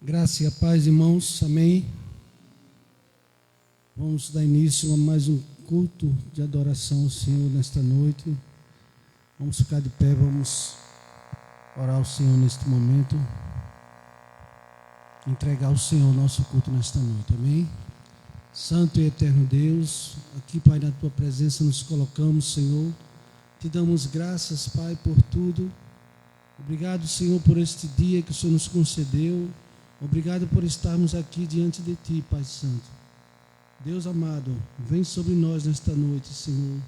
Graça e a paz, irmãos, amém. Vamos dar início a mais um culto de adoração ao Senhor nesta noite. Vamos ficar de pé, vamos orar ao Senhor neste momento. Entregar ao Senhor o nosso culto nesta noite, amém. Santo e eterno Deus, aqui, Pai, na Tua presença nos colocamos, Senhor. Te damos graças, Pai, por tudo. Obrigado, Senhor, por este dia que o Senhor nos concedeu. Obrigado por estarmos aqui diante de Ti, Pai Santo. Deus amado, vem sobre nós nesta noite, Senhor.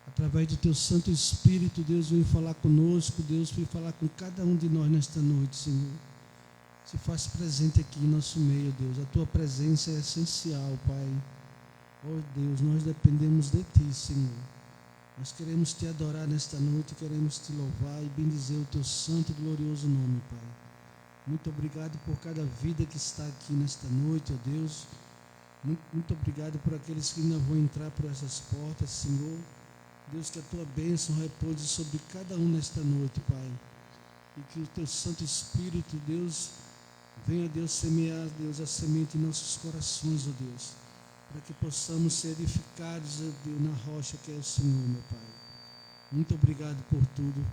Através do Teu Santo Espírito, Deus vem falar conosco, Deus vem falar com cada um de nós nesta noite, Senhor. Se faz presente aqui em nosso meio, Deus. A Tua presença é essencial, Pai. Oh Deus, nós dependemos de Ti, Senhor. Nós queremos Te adorar nesta noite, queremos Te louvar e bendizer o Teu santo e glorioso nome, Pai. Muito obrigado por cada vida que está aqui nesta noite, ó Deus. Muito obrigado por aqueles que ainda vão entrar por essas portas, Senhor. Deus, que a Tua bênção repouse sobre cada um nesta noite, Pai. E que o Teu Santo Espírito, Deus, venha, Deus, semear, Deus, a semente em nossos corações, ó Deus. Para que possamos ser edificados, ó Deus, na rocha que é o Senhor, meu Pai. Muito obrigado por tudo.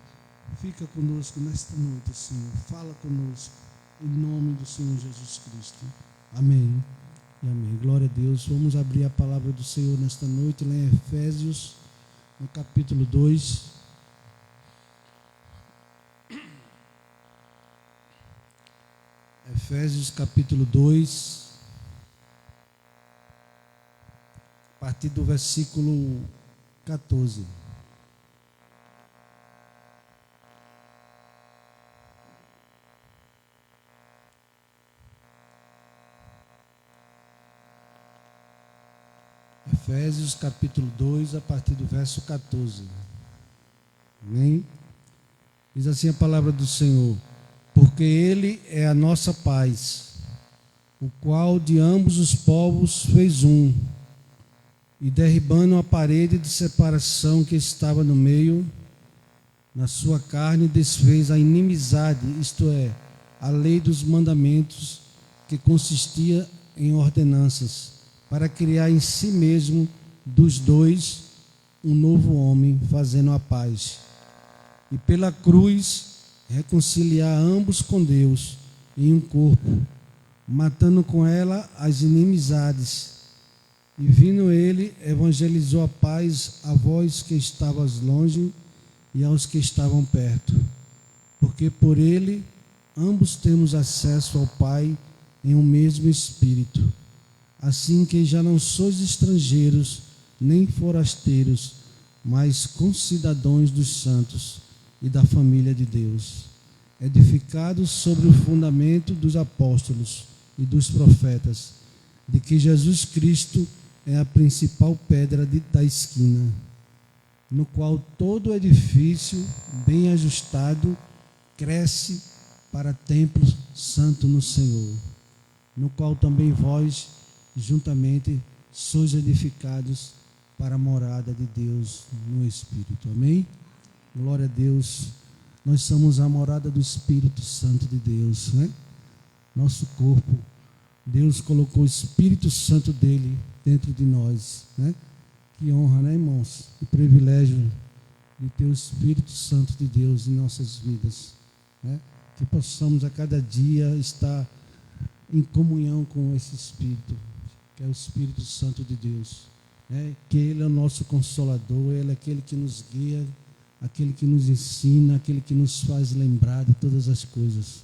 Fica conosco nesta noite, Senhor. Fala conosco, em nome do Senhor Jesus Cristo. Amém e amém. Glória a Deus. Vamos abrir a palavra do Senhor nesta noite, lá em Efésios, no capítulo 2. Efésios, capítulo 2, a partir do versículo 14. Efésios capítulo 2, a partir do verso 14. Amém? Diz assim a palavra do Senhor: porque Ele é a nossa paz, o qual de ambos os povos fez um, e derribando a parede de separação que estava no meio, na sua carne desfez a inimizade, isto é, a lei dos mandamentos, que consistia em ordenanças, para criar em si mesmo dos dois um novo homem, fazendo a paz. E pela cruz reconciliar ambos com Deus em um corpo, matando com ela as inimizades. E vindo ele, evangelizou a paz a vós que estavas longe e aos que estavam perto. Porque por ele ambos temos acesso ao Pai em um mesmo Espírito. Assim que já não sois estrangeiros, nem forasteiros, mas concidadãos dos santos e da família de Deus, edificados sobre o fundamento dos apóstolos e dos profetas, de que Jesus Cristo é a principal pedra da esquina, no qual todo edifício bem ajustado cresce para templo santo no Senhor, no qual também vós juntamente sois edificados para a morada de Deus no Espírito. Amém? Glória a Deus. Nós somos a morada do Espírito Santo de Deus, né? Nosso corpo, Deus colocou o Espírito Santo dele dentro de nós, né? Que honra, né, irmãos? Que privilégio de ter o Espírito Santo de Deus em nossas vidas, né? Que possamos a cada dia estar em comunhão com esse Espírito, que é o Espírito Santo de Deus, né? Que Ele é o nosso Consolador, Ele é aquele que nos guia, aquele que nos ensina, aquele que nos faz lembrar de todas as coisas,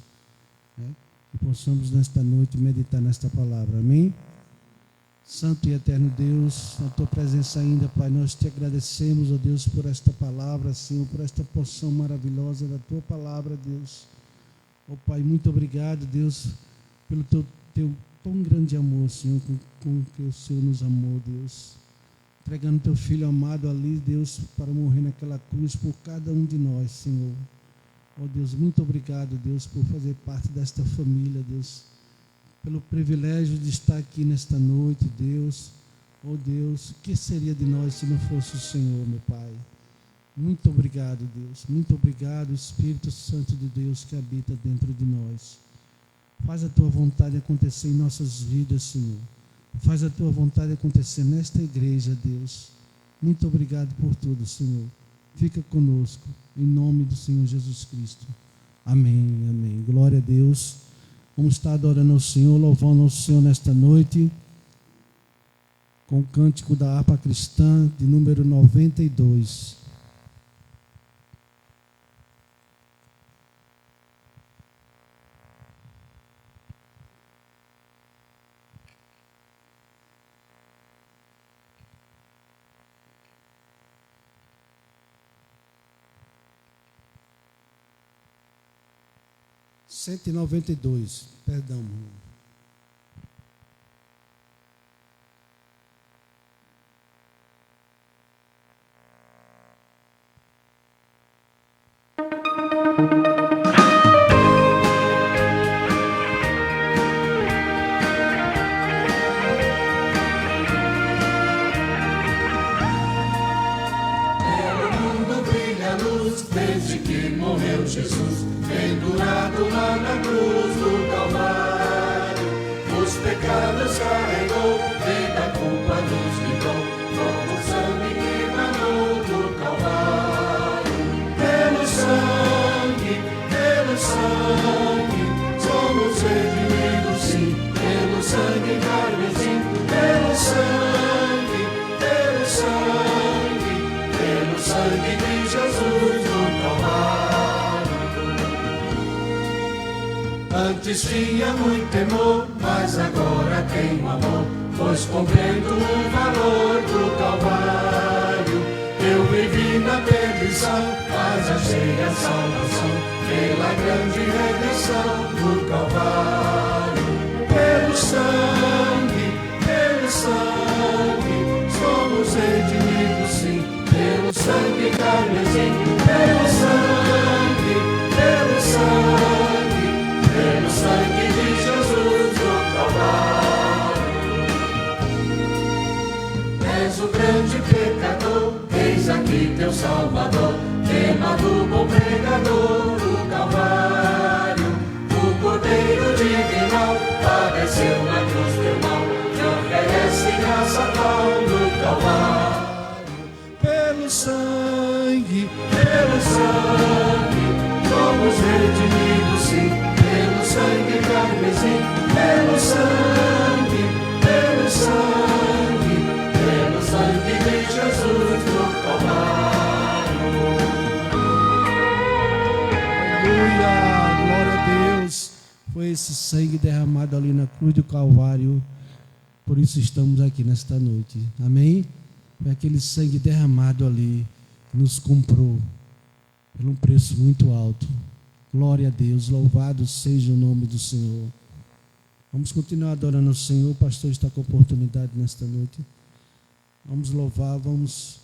né? Que possamos nesta noite meditar nesta palavra, amém? Santo e eterno Deus, na Tua presença ainda, Pai, nós Te agradecemos, ó Deus, por esta palavra, Senhor, por esta porção maravilhosa da Tua palavra, Deus. Ó Pai, muito obrigado, Deus, pelo Teu tão grande amor, Senhor, com que o Senhor nos amou, Deus. Entregando Teu Filho amado ali, Deus, para morrer naquela cruz por cada um de nós, Senhor. Ó Deus, muito obrigado, Deus, por fazer parte desta família, Deus. Pelo privilégio de estar aqui nesta noite, Deus. Ó Deus, o que seria de nós se não fosse o Senhor, meu Pai? Muito obrigado, Deus. Muito obrigado, Espírito Santo de Deus que habita dentro de nós. Faz a tua vontade acontecer em nossas vidas, Senhor. Faz a tua vontade acontecer nesta igreja, Deus. Muito obrigado por tudo, Senhor. Fica conosco, em nome do Senhor Jesus Cristo. Amém, amém. Glória a Deus. Vamos estar adorando ao Senhor, louvando ao Senhor nesta noite, com o cântico da harpa cristã, de número 92. Cento e 192, perdão. Jesus, pendurado lá na cruz do Calvário, os pecados carregou, vida, culpa nos livrou, com o sangue que manou do Calvário. Pelo sangue, somos redimidos, sim, pelo sangue carmesim, pelo sangue de Jesus do Calvário. Antes tinha muito temor, mas agora tenho amor, pois compreendo o valor do Calvário. Eu vivi na perdição, mas achei a salvação, pela grande redenção do Calvário. Pelo sangue, somos redimidos, sim, pelo sangue carmesim, pelo sangue de Jesus do Calvário. És o grande pecador, eis aqui teu Salvador, queimado bom pregador do Calvário. O Cordeiro Divino padeceu na cruz teu mal, te oferece graça tal no Calvário. Pelo sangue, somos redimidos, sim, pelo sangue carmesim, pelo sangue de Jesus do Calvário. Aleluia, glória a Deus. Foi esse sangue derramado ali na cruz do Calvário, por isso estamos aqui nesta noite, amém? Foi aquele sangue derramado ali que nos comprou por um preço muito alto. Glória a Deus, louvado seja o nome do Senhor. Vamos continuar adorando o Senhor. O pastor está com oportunidade nesta noite. Vamos louvar, vamos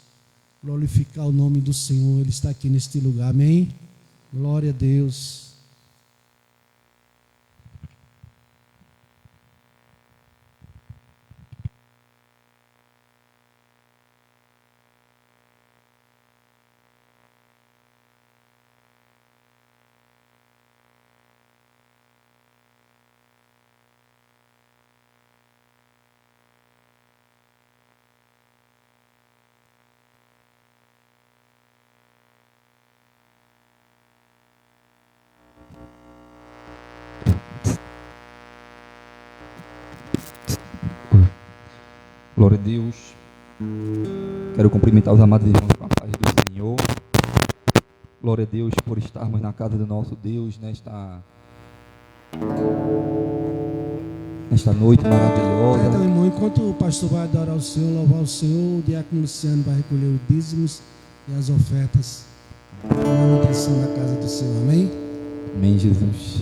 glorificar o nome do Senhor. Ele está aqui neste lugar, amém? Glória a Deus. Glória a Deus. Quero cumprimentar os amados irmãos com a paz do Senhor. Glória a Deus por estarmos na casa do nosso Deus nesta noite maravilhosa. Então, irmão, enquanto o pastor vai adorar o Senhor, louvar o Senhor, o diácono Luciano vai recolher os dízimos e as ofertas para a manutenção da casa do Senhor, amém? Amém, Jesus.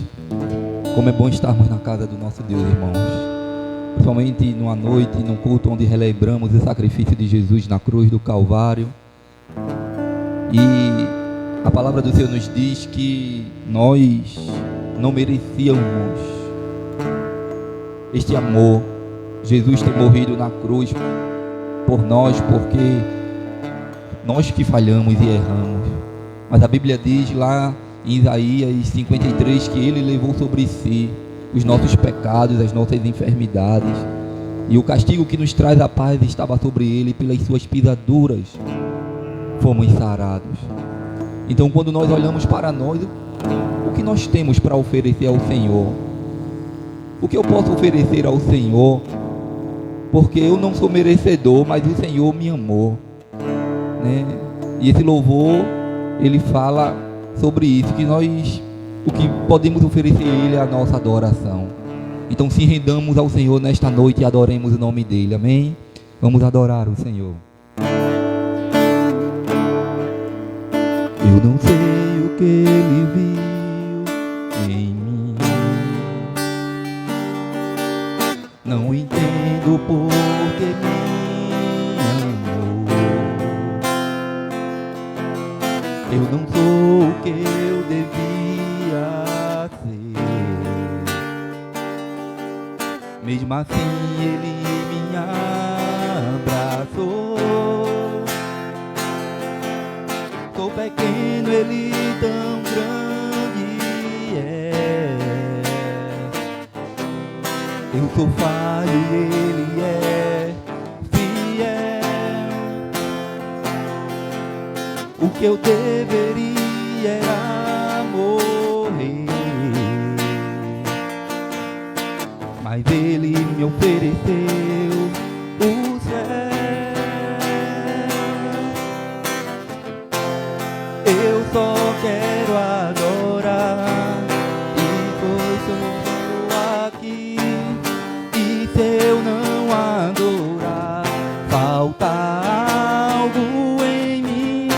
Como é bom estarmos na casa do nosso Deus, irmãos. Principalmente numa noite, num culto onde relembramos o sacrifício de Jesus na cruz do Calvário. E a palavra do Senhor nos diz que nós não merecíamos este amor. Jesus ter morrido na cruz por nós, porque nós que falhamos e erramos. Mas a Bíblia diz lá em Isaías 53 que Ele levou sobre si os nossos pecados, as nossas enfermidades. E o castigo que nos traz a paz estava sobre ele, pelas suas pisaduras fomos sarados. Então, quando nós olhamos para nós, o que nós temos para oferecer ao Senhor? O que eu posso oferecer ao Senhor? Porque eu não sou merecedor, mas o Senhor me amou, né? E esse louvor, ele fala sobre isso, que nós, o que podemos oferecer a Ele é a nossa adoração. Então, se rendamos ao Senhor nesta noite e adoremos o nome dEle, amém? Vamos adorar o Senhor. Eu não sei o que Ele viu em mim, não entendo por que me amou. Eu não sou o que eu devia ser, mesmo assim Ele me abraçou. Sou pequeno, Ele tão grande é. Eu sou falho e Ele é fiel. O que eu deveria era morrer, mas Ele me ofereceu o céu. Eu só quero adorar, e pois sou aqui. E se eu não adorar, falta algo em mim.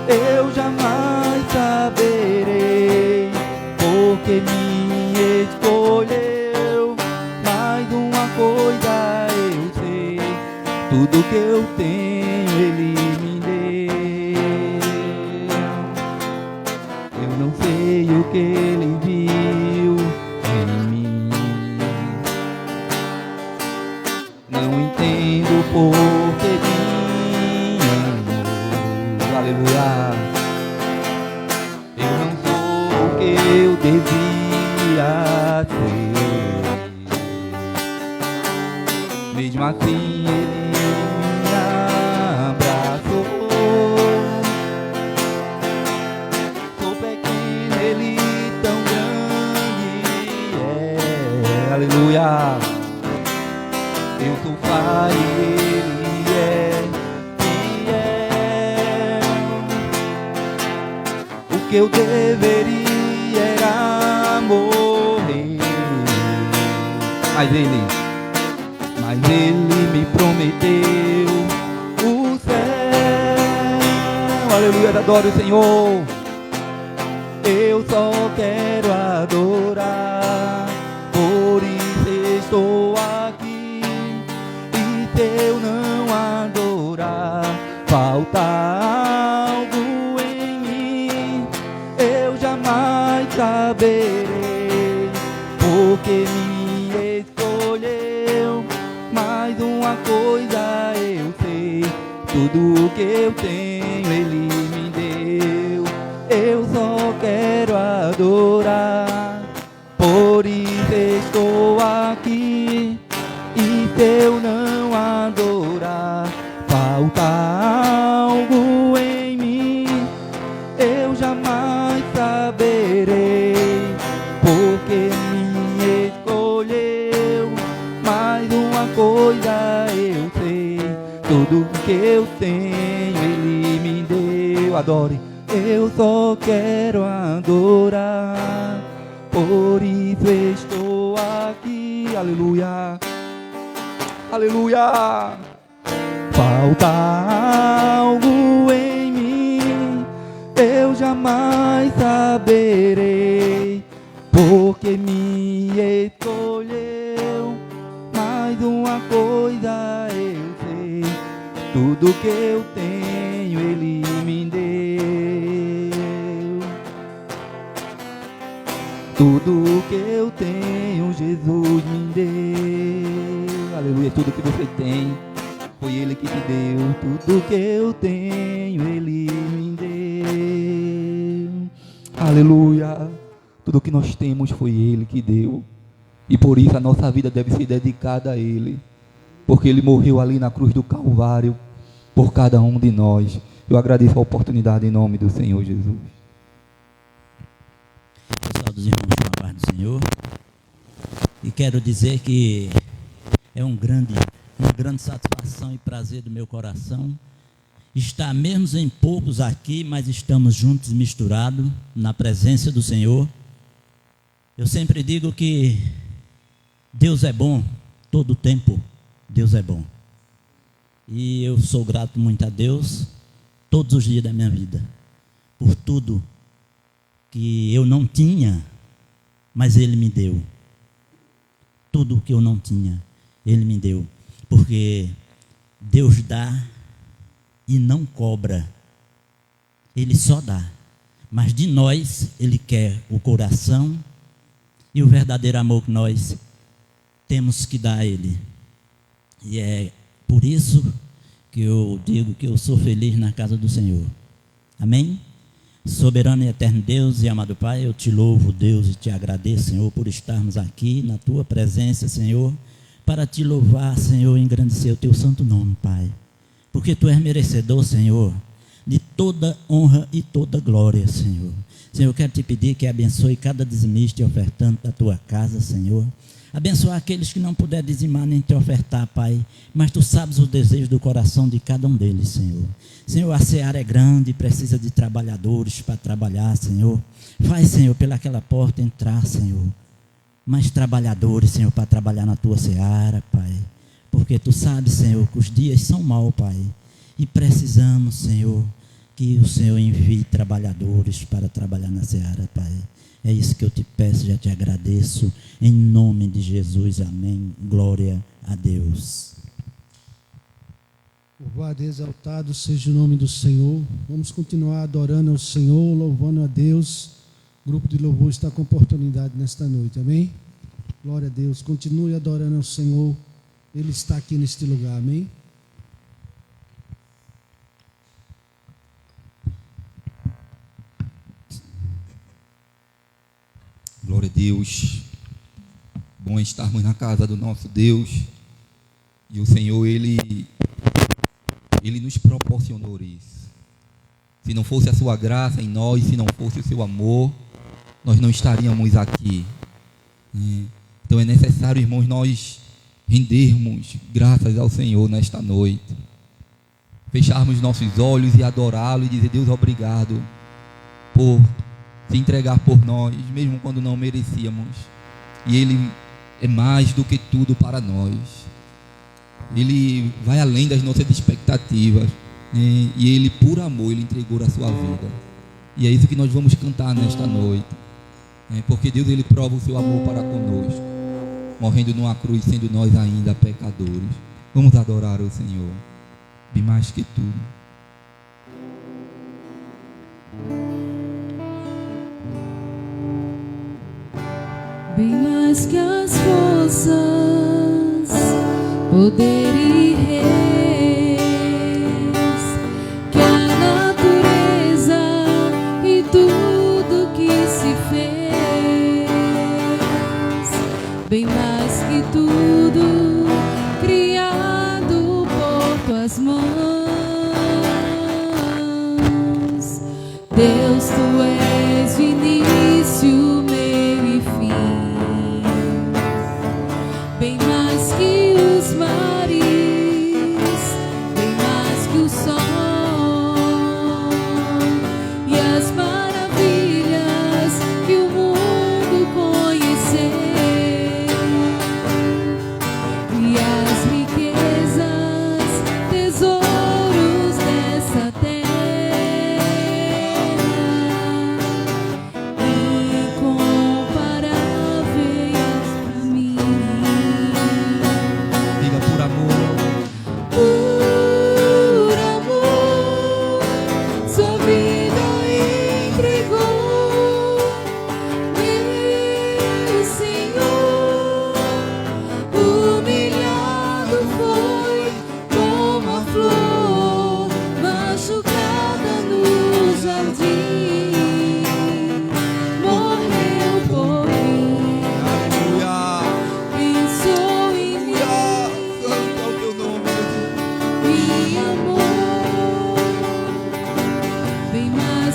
Eu jamais saberei, porque me escolheu. Mais uma coisa eu sei, tudo que eu tenho Ele me deu. Eu não sei o que Ele viu em mim, não entendo por que me amou. Aleluia. Eu não sou o que eu devia ser, mesmo assim Ele me abraçou. Sou pequeno, Ele tão grande é. Aleluia. Eu sou falho e Ele é fiel. O que eu deveria era morrer, mas Ele me prometeu o céu. Aleluia, adoro o Senhor. Eu só quero adorar, por isso estou aqui. E se eu não adorar, falta algo em mim. Eu jamais saberei, porque me escolheu. Mais uma coisa eu sei, tudo que eu tenho Ele me deu. Eu só quero adorar, por isso estou aqui. E se eu não adorar, falta algo em mim. Eu jamais saberei, porque me escolheu. Mais uma coisa eu sei, tudo que eu tenho Ele me deu. Adore. Eu só quero adorar, por isso estou aqui. Aleluia. Aleluia. Falta algo em mim, eu jamais saberei, porque me escolheu. Mais uma coisa eu sei, tudo que eu tenho Ele me deu. Tudo que eu tenho Jesus me deu. Aleluia. Tudo que você tem foi Ele que te deu. Tudo que eu tenho Ele me deu. Aleluia. Tudo que nós temos foi Ele que deu. E por isso a nossa vida deve ser dedicada a Ele, porque Ele morreu ali na cruz do Calvário por cada um de nós. Eu agradeço a oportunidade em nome do Senhor Jesus. Pessoal dos irmãos, com a paz do Senhor. E quero dizer que é uma grande satisfação e prazer do meu coração estar mesmo em poucos aqui, mas estamos juntos, misturados, na presença do Senhor. Eu sempre digo que Deus é bom, todo o tempo Deus é bom. E eu sou grato muito a Deus, todos os dias da minha vida, por tudo que eu não tinha, mas Ele me deu. Tudo que eu não tinha, Ele me deu. Porque Deus dá e não cobra. Ele só dá. Mas de nós, Ele quer o coração e o verdadeiro amor que nós temos que dar a Ele. E é por isso que eu digo que eu sou feliz na casa do Senhor. Amém? Soberano e eterno Deus e amado Pai, eu te louvo, Deus, e te agradeço, Senhor, por estarmos aqui na Tua presença, Senhor, para te louvar, Senhor, e engrandecer o Teu santo nome, Pai. Porque Tu és merecedor, Senhor, de toda honra e toda glória, Senhor. Senhor, eu quero te pedir que abençoe cada dizimista e ofertante da Tua casa, Senhor. Abençoar aqueles que não puderem dizimar nem te ofertar, Pai, mas Tu sabes o desejo do coração de cada um deles, Senhor. Senhor, a seara é grande, precisa de trabalhadores para trabalhar, Senhor. Faz, Senhor, pelaquela porta entrar, Senhor, mais trabalhadores, Senhor, para trabalhar na Tua seara, Pai. Porque Tu sabes, Senhor, que os dias são maus, Pai, e precisamos, Senhor, que o Senhor envie trabalhadores para trabalhar na seara, Pai. É isso que eu te peço, já te agradeço, em nome de Jesus, amém, glória a Deus. Louvado e exaltado seja o nome do Senhor. Vamos continuar adorando ao Senhor, louvando a Deus. O grupo de louvor está com oportunidade nesta noite, amém? Glória a Deus, continue adorando ao Senhor, Ele está aqui neste lugar, amém? Glória a Deus. Bom estarmos na casa do nosso Deus. E o Senhor, Ele nos proporcionou isso. Se não fosse a sua graça em nós, se não fosse o seu amor, nós não estaríamos aqui. Então é necessário, irmãos, nós rendermos graças ao Senhor nesta noite. Fecharmos nossos olhos e adorá-lo e dizer: Deus, obrigado por se entregar por nós, mesmo quando não merecíamos. E Ele é mais do que tudo para nós. Ele vai além das nossas expectativas, e Ele, por amor, Ele entregou a sua vida. E é isso que nós vamos cantar nesta noite, porque Deus, Ele prova o seu amor para conosco, morrendo numa cruz, sendo nós ainda pecadores. Vamos adorar o Senhor, bem mais que tudo. Bem mais que as forças, poder e reis, que a natureza e tudo que se fez, bem mais que tudo criado por Tuas mãos. Deus, Tu és o início, meio e fim. Bem mais que os mares, bem mais que o sol e as maravilhas que o mundo conhecer, e as riquezas, tesouros dessa terra.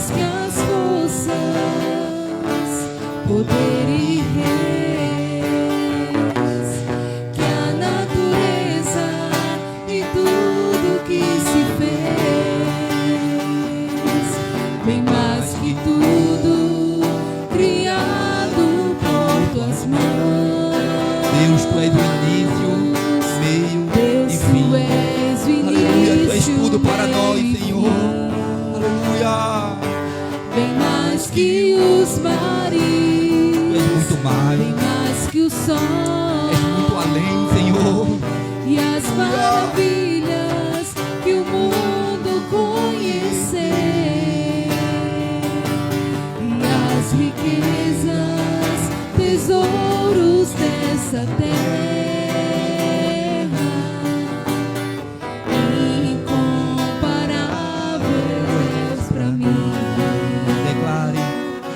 mais que as forças, poder e reis, que a natureza e tudo que se fez, bem mais que tudo criado por tuas mãos. Deus, tu és o início, meio Deus, e fim. tu és o Aleluia, tu és início, tudo para nós, meio e Senhor. fim. Aleluia. Bem mais que os mares, Tu és muito mais. bem mais que o sol, És muito além, Senhor. e as maravilhas que o mundo conhecer, e as riquezas, tesouros dessa terra, incomparáveis pra mim. Declare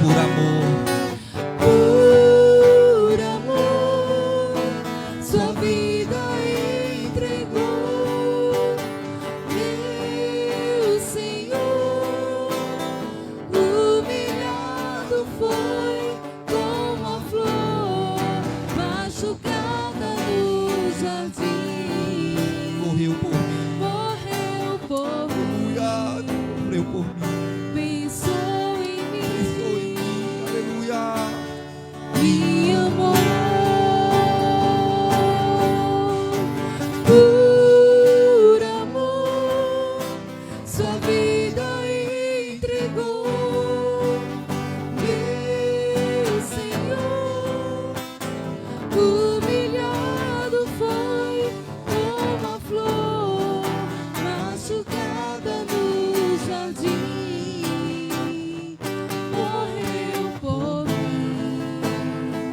por amor. Por amor, sua vida entregou, meu Senhor. Humilhado foi como a flor machucada no jardim. Morreu por mim. Morreu por mim, Aleluia. Morreu por mim. pensou em mim, Pensou em mim. Aleluia. me amou. Por amor, sua vida entregou, meu Senhor. Humilhado foi como a flor machucada no jardim. Morreu por mim,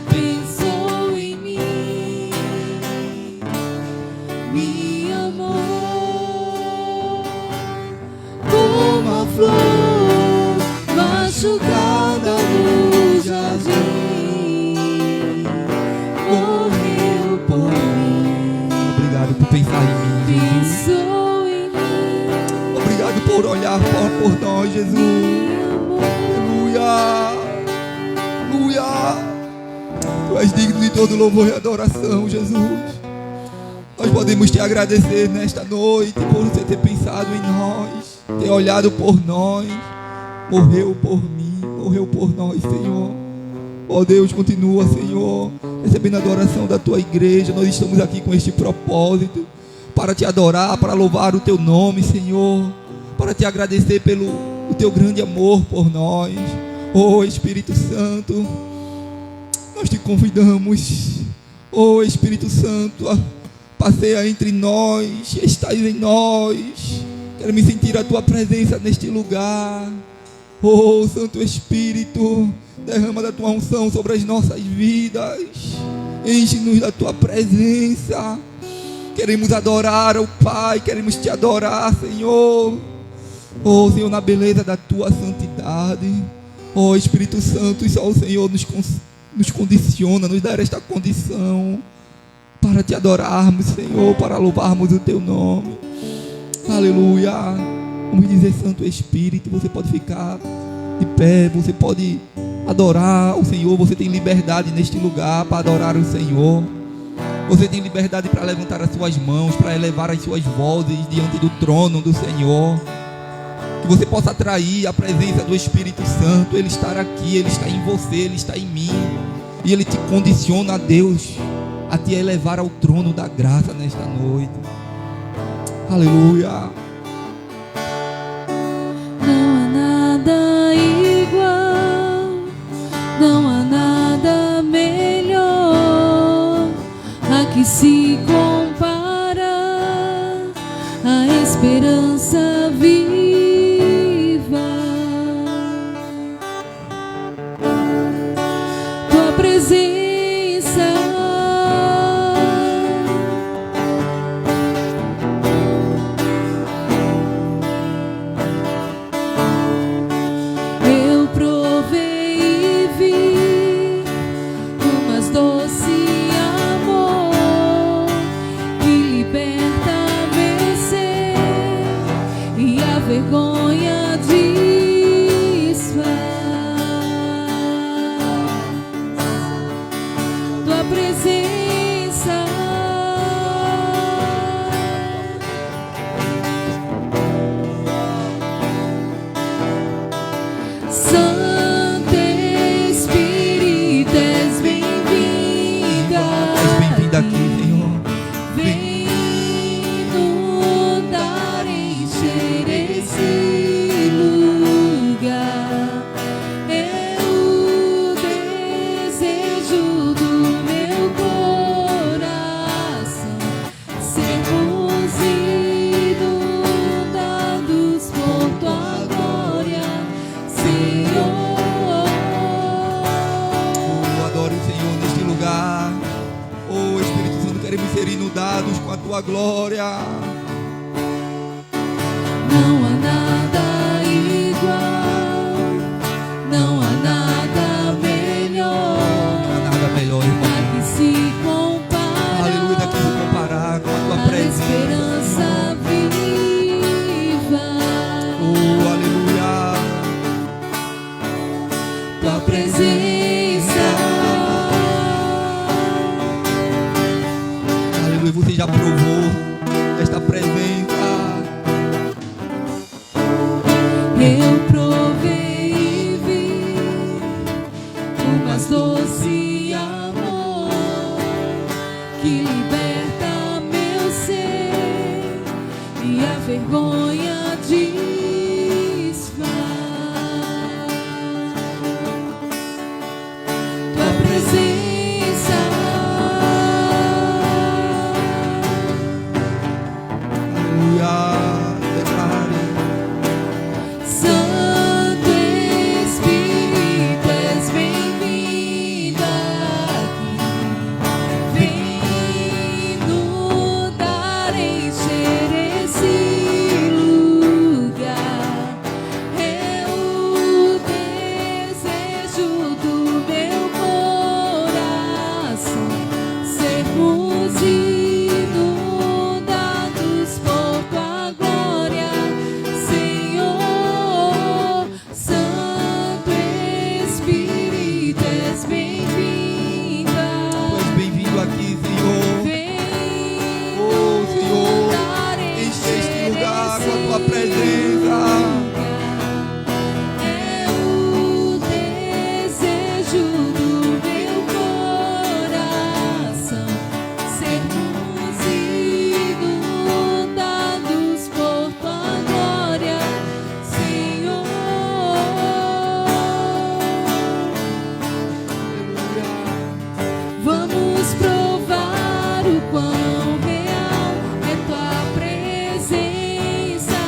pensou em mim, me amou. Como a flor machucada no jardim, morreu por mim, Obrigado por pensar em mim, Jesus. pensou em mim, Obrigado por olhar por nós, Jesus. me amou. Aleluia. Aleluia. Tu és digno de todo louvor e adoração, Jesus. Nós podemos te agradecer nesta noite por você ter pensado em nós, ter olhado por nós, morreu por mim, morreu por nós, Senhor. Ó Deus, continua, Senhor, recebendo a adoração da tua igreja. Nós estamos aqui com este propósito, para te adorar, para louvar o teu nome, Senhor, para te agradecer pelo o teu grande amor por nós. Ó Espírito Santo, nós te convidamos, ó Espírito Santo, passeia entre nós, estás em nós. Quero me sentir a tua presença neste lugar. Oh Santo Espírito, derrama da tua unção sobre as nossas vidas, enche-nos da tua presença. Queremos adorar ao Pai, queremos te adorar, Senhor. Oh Senhor, na beleza da tua santidade. Oh Espírito Santo, só o Senhor nos condiciona, nos dá esta condição para te adorarmos, Senhor, para louvarmos o teu nome. Aleluia. Vamos dizer, Santo Espírito, você pode ficar de pé, você pode adorar o Senhor. Você tem liberdade neste lugar para adorar o Senhor. Você tem liberdade para levantar as suas mãos, para elevar as suas vozes diante do trono do Senhor. Que você possa atrair a presença do Espírito Santo. Ele está aqui, Ele está em você, Ele está em mim. E Ele te condiciona a Deus, a te elevar ao trono da graça nesta noite. Aleluia. Não há nada igual, não há nada melhor a que se compara a esperança viva. Tua presença Santo Espírito, és bem-vinda. És bem-vinda aqui, Senhor. Vem inundar, encher esse lugar. É o desejo do meu coração, sermos inundados por tua glória, Senhor. Oh, adore o Senhor neste lugar. Oh, Espírito Santo, queremos ser inundados com a tua glória. Não há nada igual, não há nada melhor, Não há nada melhor, irmão. a que se compara. Aleluia, daqui se comparar com a tua A presença. esperança viva, Oh, aleluia. tua presença. Aleluia, você já provou esta presença. Eu provei e vi o mais doce amor que liberta meu ser e a vergonha desfaz. Tua presença, Aleluia. Declare. Santo Espírito, és bem-vinda aqui. Vem inundar, encher esse lugar. É o desejo do meu coração, sermos inundados por tua glória, Senhor. Santo Espírito, és bem-vinda. Tu és bem-vindo aqui, Senhor. Vem Oh, Senhor, inundar, enche este encher lugar com a esse tua presença. é o desejo do meu coração, sermos inundados por tua glória, Senhor. Vamos provar o quão real é tua presença.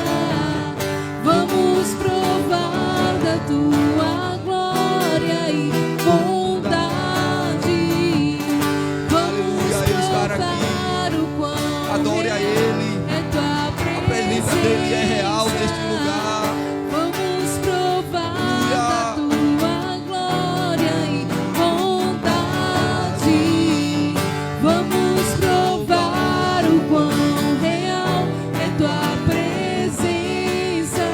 Vamos provar da tua glória e bondade. Vamos Aleluia, Ele estar aqui. provar o quão Adore a real Ele. é tua A presença dele é real neste lugar. Vamos provar da tua glória e bondade. Vamos provar o quão real é tua presença.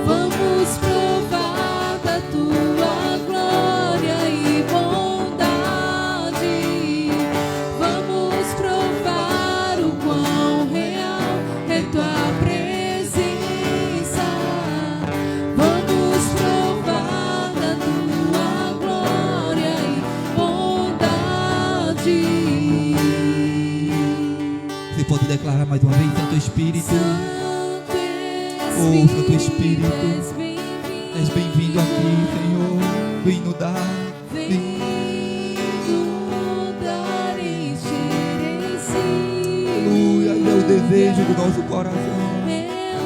Vamos provar da tua glória e bondade. Vamos provar o quão real é tua presença. Vamos provar da tua glória e bondade. Você pode declarar mais uma vez, Santo Espírito. Oh, Santo Espírito, és bem-vindo aqui, Senhor. Vem nos dar. Vem inundar, encher esse Aleluia, Ele é o desejo do nosso coração. é o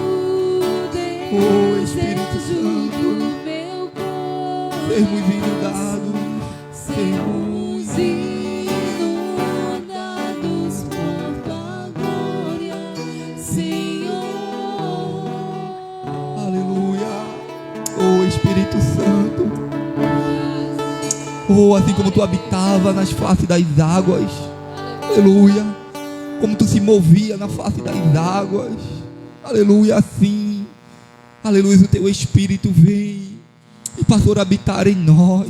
Oh, Espírito desejo Santo, do meu coração. sermos inundados. Sermos inundados por tua glória, Senhor. Aleluia. Oh, Espírito Santo. Oh, assim como tu habitava nas faces das águas. Aleluia. Como tu se movia na face das águas. Aleluia, assim. Aleluia, o teu Espírito vem e passou a habitar em nós.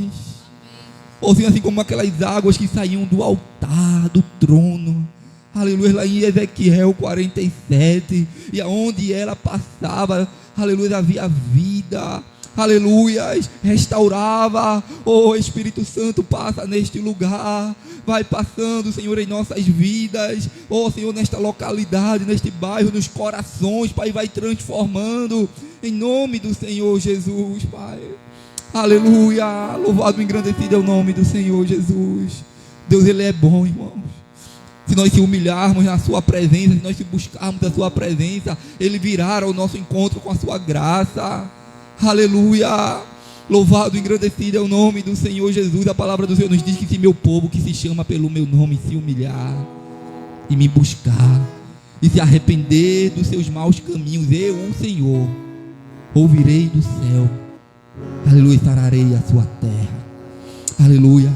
Ou seja, assim como aquelas águas que saíam do altar, do trono. Aleluia, lá em Ezequiel 47. E aonde ela passava, aleluia, havia vida, aleluia, restaurava. Oh, Espírito Santo, passa neste lugar, vai passando, Senhor, em nossas vidas, oh Senhor, nesta localidade, neste bairro, nos corações, Pai, vai transformando, em nome do Senhor Jesus, Pai, aleluia, louvado e engrandecido é o nome do Senhor Jesus. Deus, Ele é bom, irmãos. Se nós se humilharmos na sua presença, se nós se buscarmos a sua presença, Ele virá ao nosso encontro com a sua graça, aleluia, louvado e engrandecido é o nome do Senhor Jesus. A palavra do Senhor nos diz que se meu povo que se chama pelo meu nome se humilhar e me buscar e se arrepender dos seus maus caminhos, eu, o Senhor, ouvirei do céu, aleluia, e sararei a sua terra, aleluia.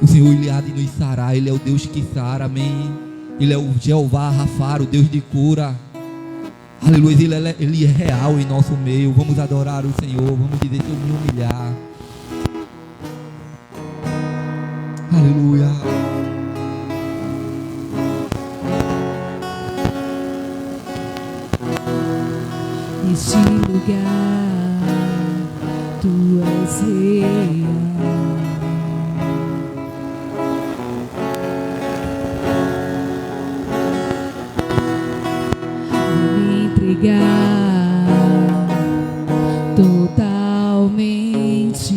O Senhor, Ele há de nos sarar, Ele é o Deus que sara, amém. Ele é o Jeová Rafa, o Deus de cura, aleluia. Ele é real em nosso meio. Vamos adorar o Senhor, vamos dizer, se eu me humilhar, aleluia. Neste lugar Tu és rei. Totalmente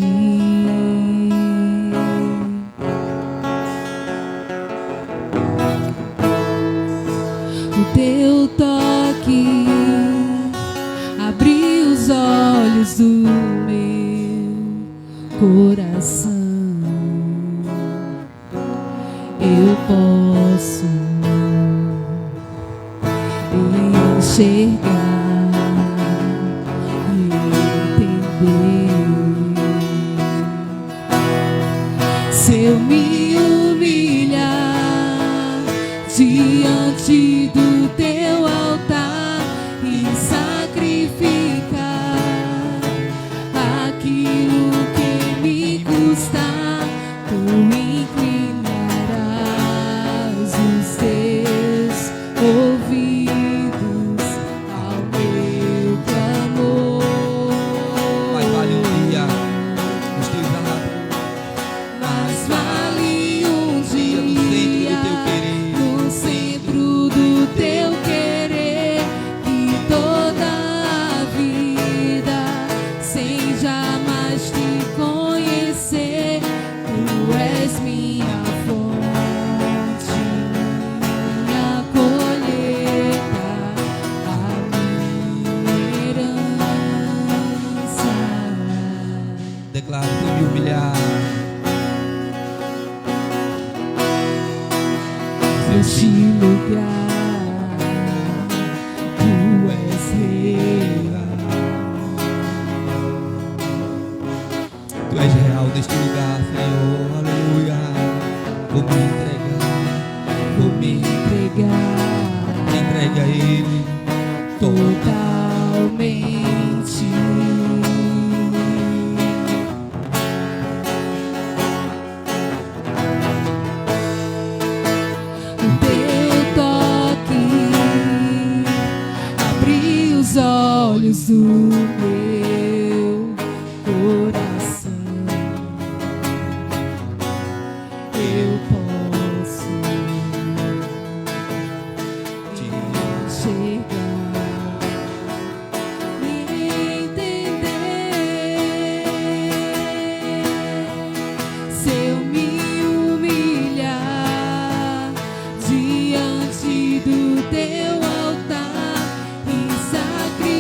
o teu toque abriu os olhos do meu coração. Eu posso enxergar e entender. Se eu me humilhar diante do teu altar e sacrificar aquilo que me custar, tu inclinarás os teus ouvidos ao meu clamor. Mais vale um dia os teus atos, Mas vale um dia no centro do teu querer, no centro do teu querer, que toda a vida, sem jamais te conhecer, tu és minha fonte, minha colheita, a minha herança. declaro, se eu me humilhar, Neste lugar, tu és rei. tu és real neste lugar, Senhor, aleluia. Vou me entregue a Ele Totalmente. O teu toque abriu os olhos do meu coração. Eu posso enxergar e entender. Se eu me humilhar diante do teu altar e sacrificar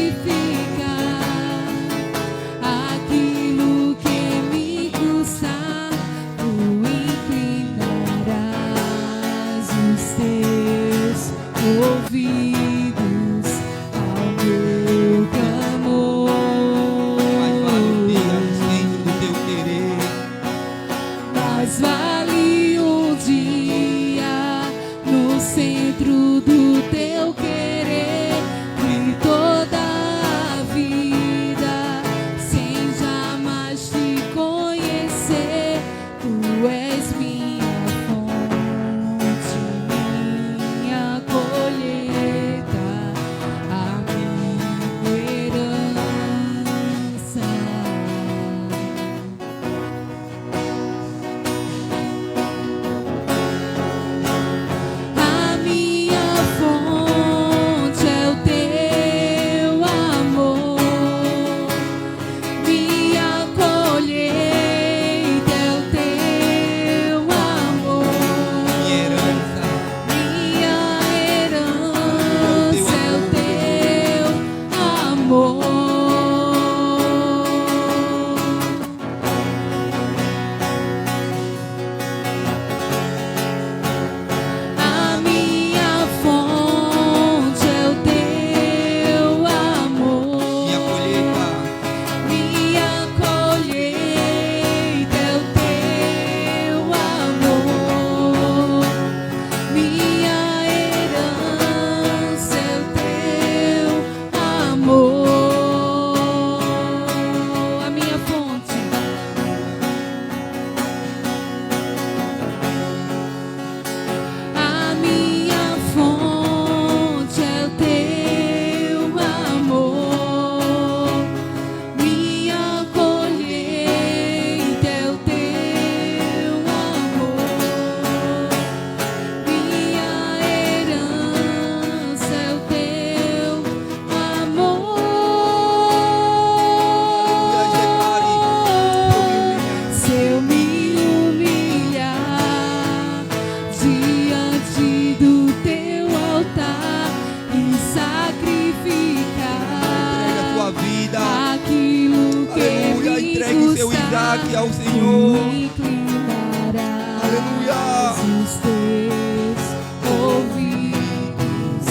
aqui ao Senhor. inclinarás Aleluia. os teus ouvidos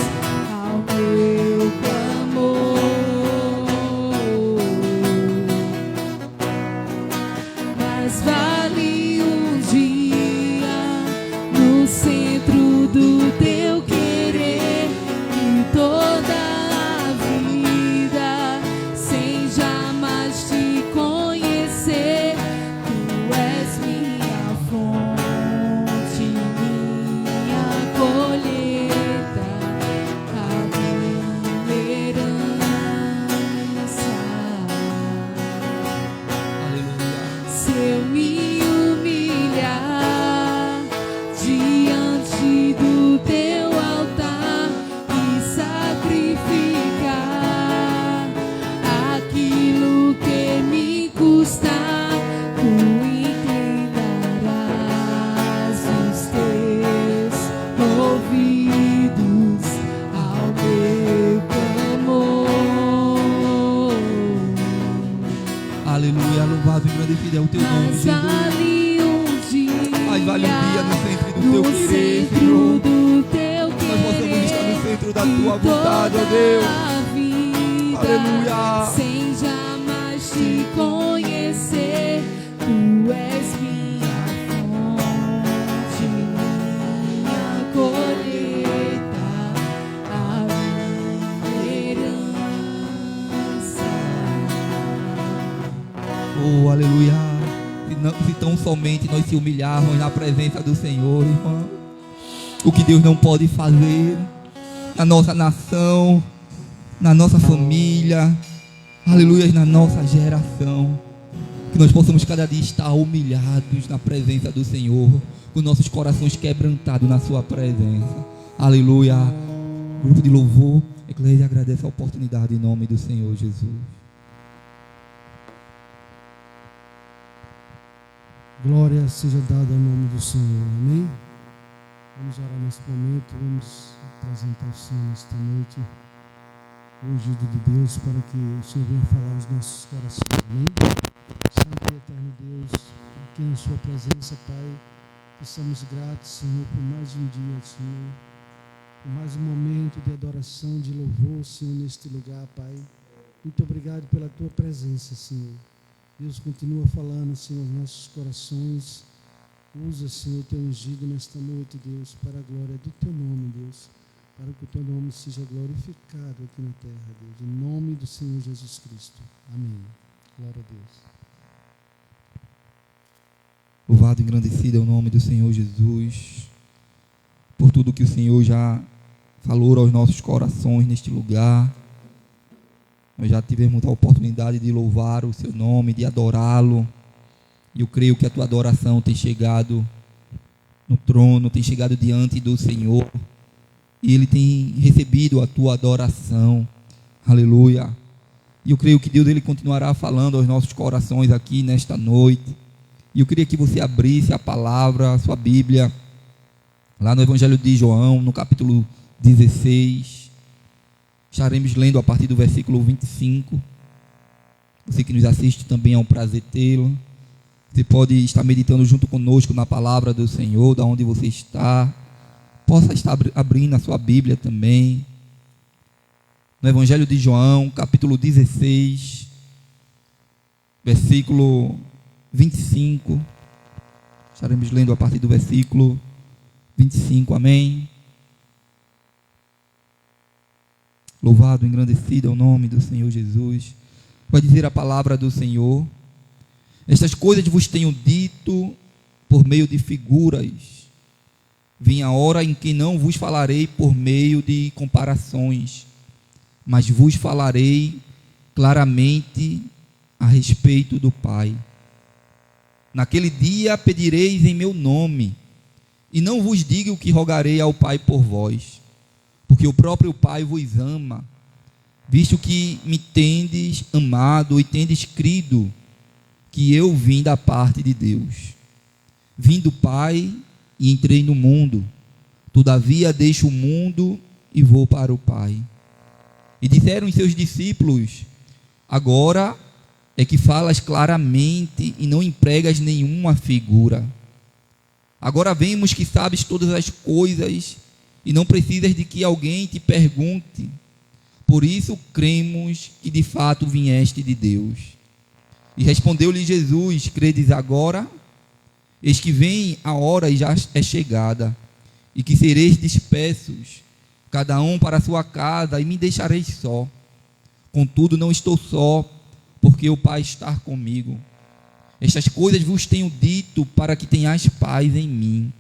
ao meu clamor. Mas vale dia no centro do teu querer e toda a vida sem jamais te conhecer. Tu és minha fonte, minha colheita, a minha herança. Aleluia. Se eu me humilhar diante do teu altar e sacrificar aquilo que me custar, tu inclinarás os teus ouvidos ao meu clamor. Aleluia. Louvado e engrandecido é o teu nome, Mas Jesus. vale Mas vale um dia no centro do teu no querer, centro Senhor. do teu Nós possamos querer estar no centro da e tua vontade, ó Deus. toda a vida, Aleluia. sem jamais te conhecer. Tu és minha fonte, minha colheita, a minha herança. Oh, aleluia. Se tão somente nós se humilharmos na presença do Senhor, irmão, o que Deus não pode fazer na nossa nação, na nossa família, aleluia, na nossa geração, que nós possamos cada dia estar humilhados na presença do Senhor, com nossos corações quebrantados na sua presença. Aleluia. Grupo de louvor, Eclésia agradece a oportunidade em nome do Senhor Jesus. Glória seja dada ao nome do Senhor. Amém? Vamos orar nesse momento. Vamos apresentar o Senhor nesta noite. O ungido de Deus para que o Senhor venha falar aos nossos corações. Amém? Santo e eterno Deus, aqui em sua presença, Pai, que somos gratos, Senhor, por mais um dia, Senhor. Por mais um momento de adoração, de louvor, Senhor, neste lugar, Pai. Muito obrigado pela tua presença, Senhor. Deus continua falando, Senhor, aos nossos corações. Usa, Senhor, o teu ungido nesta noite, Deus, para a glória do teu nome, Deus. Para que o teu nome seja glorificado aqui na terra, Deus. Em nome do Senhor Jesus Cristo. Amém. Glória a Deus. Louvado e engrandecido é o nome do Senhor Jesus, por tudo que o Senhor já falou aos nossos corações neste lugar. Nós já tivemos a oportunidade de louvar o seu nome, de adorá-lo. E eu creio que a tua adoração tem chegado no trono, tem chegado diante do Senhor. E Ele tem recebido a tua adoração. Aleluia. E eu creio que Deus Ele continuará falando aos nossos corações aqui nesta noite. E eu queria que você abrisse a palavra, a sua Bíblia, lá no Evangelho de João, no capítulo 16. Estaremos lendo a partir do versículo 25. Você que nos assiste também é um prazer tê-lo. Você pode estar meditando junto conosco na palavra do Senhor, da onde você está. Possa estar abrindo a sua Bíblia também. No Evangelho de João, capítulo 16, versículo 25. Estaremos lendo a partir do versículo 25. Amém. Louvado, engrandecido é o nome do Senhor Jesus. Vai dizer a palavra do Senhor: estas coisas vos tenho dito por meio de figuras. Vem a hora em que não vos falarei por meio de comparações, mas vos falarei claramente a respeito do Pai. Naquele dia pedireis em meu nome, e não vos digo o que rogarei ao Pai por vós, porque o próprio Pai vos ama, visto que me tendes amado e tendes crido que eu vim da parte de Deus. Vim do Pai e entrei no mundo, todavia deixo o mundo e vou para o Pai. E disseram os seus discípulos: agora é que falas claramente e não empregas nenhuma figura. Agora vemos que sabes todas as coisas e não precisas de que alguém te pergunte. Por isso cremos que de fato vieste de Deus. E respondeu-lhe Jesus: credes agora? Eis que vem a hora e já é chegada, e que sereis dispersos, cada um para a sua casa, e me deixareis só. Contudo, não estou só, porque o Pai está comigo. Estas coisas vos tenho dito para que tenhais paz em mim.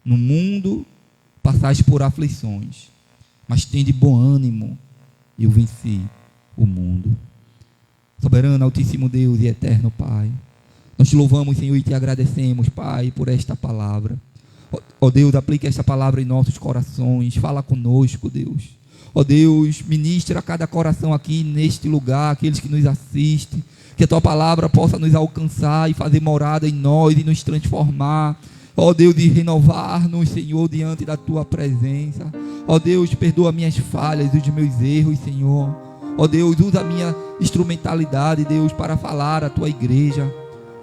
No mundo passais por aflições, mas tende bom ânimo, eu venci o mundo. Soberano, altíssimo Deus e eterno Pai, nós te louvamos, Senhor, e te agradecemos, Pai, por esta palavra. Ó Deus, aplique esta palavra em nossos corações, fala conosco, Deus. Ó Deus, ministra a cada coração aqui neste lugar, aqueles que nos assistem, que a tua palavra possa nos alcançar e fazer morada em nós e nos transformar. Ó Deus, e renovar-nos, Senhor, diante da tua presença. Ó Deus, perdoa minhas falhas, os meus erros, Senhor. Ó Deus, usa a minha instrumentalidade, Deus, para falar à tua igreja.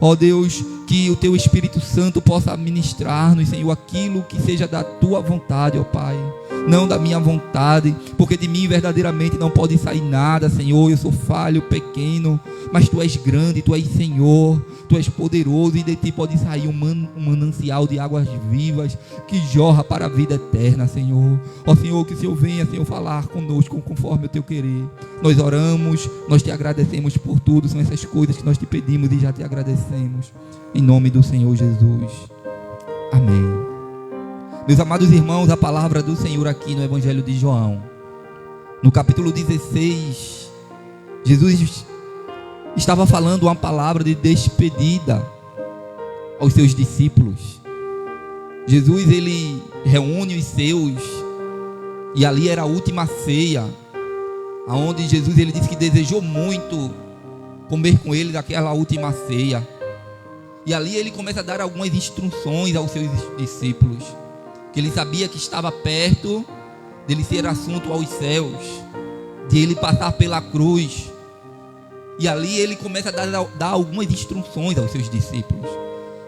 Ó Deus, que o teu Espírito Santo possa ministrar-nos, Senhor, aquilo que seja da tua vontade, ó Pai, não da minha vontade, porque de mim verdadeiramente não pode sair nada, Senhor. Eu sou falho, pequeno, mas tu és grande, tu és Senhor, tu és poderoso, e de ti pode sair um manancial de águas vivas que jorra para a vida eterna, Senhor. Ó Senhor, que o Senhor venha, Senhor, falar conosco conforme o teu querer. Nós oramos, nós te agradecemos por tudo. São essas coisas que nós te pedimos e já te agradecemos, em nome do Senhor Jesus, amém. Meus amados irmãos, a palavra do Senhor aqui no Evangelho de João, no capítulo 16, Jesus estava falando uma palavra de despedida aos seus discípulos. Jesus, ele reúne os seus, e ali era a última ceia, aonde Jesus, ele disse que desejou muito comer com ele daquela última ceia. E ali ele começa a dar algumas instruções aos seus discípulos, que ele sabia que estava perto dele ser assunto aos céus, de ele passar pela cruz. E ali ele começa a dar algumas instruções aos seus discípulos,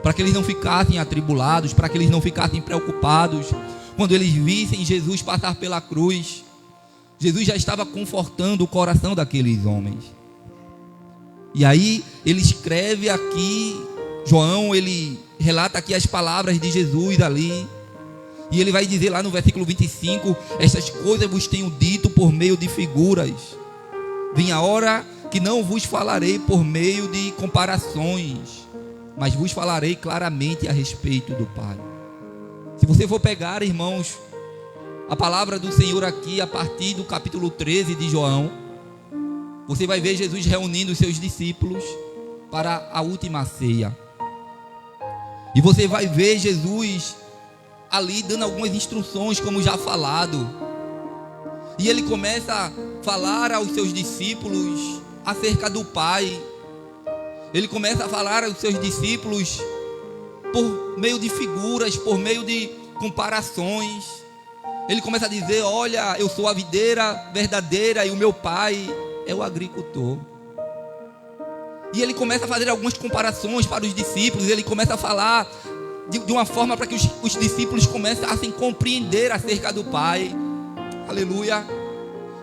para que eles não ficassem atribulados, para que eles não ficassem preocupados quando eles vissem Jesus passar pela cruz. Jesus já estava confortando o coração daqueles homens. E aí ele escreve aqui, João, ele relata aqui as palavras de Jesus ali, e ele vai dizer lá no versículo 25: estas coisas vos tenho dito por meio de figuras. Vem a hora que não vos falarei por meio de comparações, mas vos falarei claramente a respeito do Pai. Se você for pegar, irmãos, a palavra do Senhor aqui, a partir do capítulo 13 de João, você vai ver Jesus reunindo os seus discípulos para a última ceia. E você vai ver Jesus ali dando algumas instruções, como já falado. E ele começa a falar aos seus discípulos acerca do Pai. Ele começa a falar aos seus discípulos por meio de figuras, por meio de comparações. Ele começa a dizer: olha, eu sou a videira verdadeira e o meu Pai é o agricultor. E ele começa a fazer algumas comparações para os discípulos. Ele começa a falar de uma forma para que os discípulos começassem a compreender acerca do Pai. Aleluia.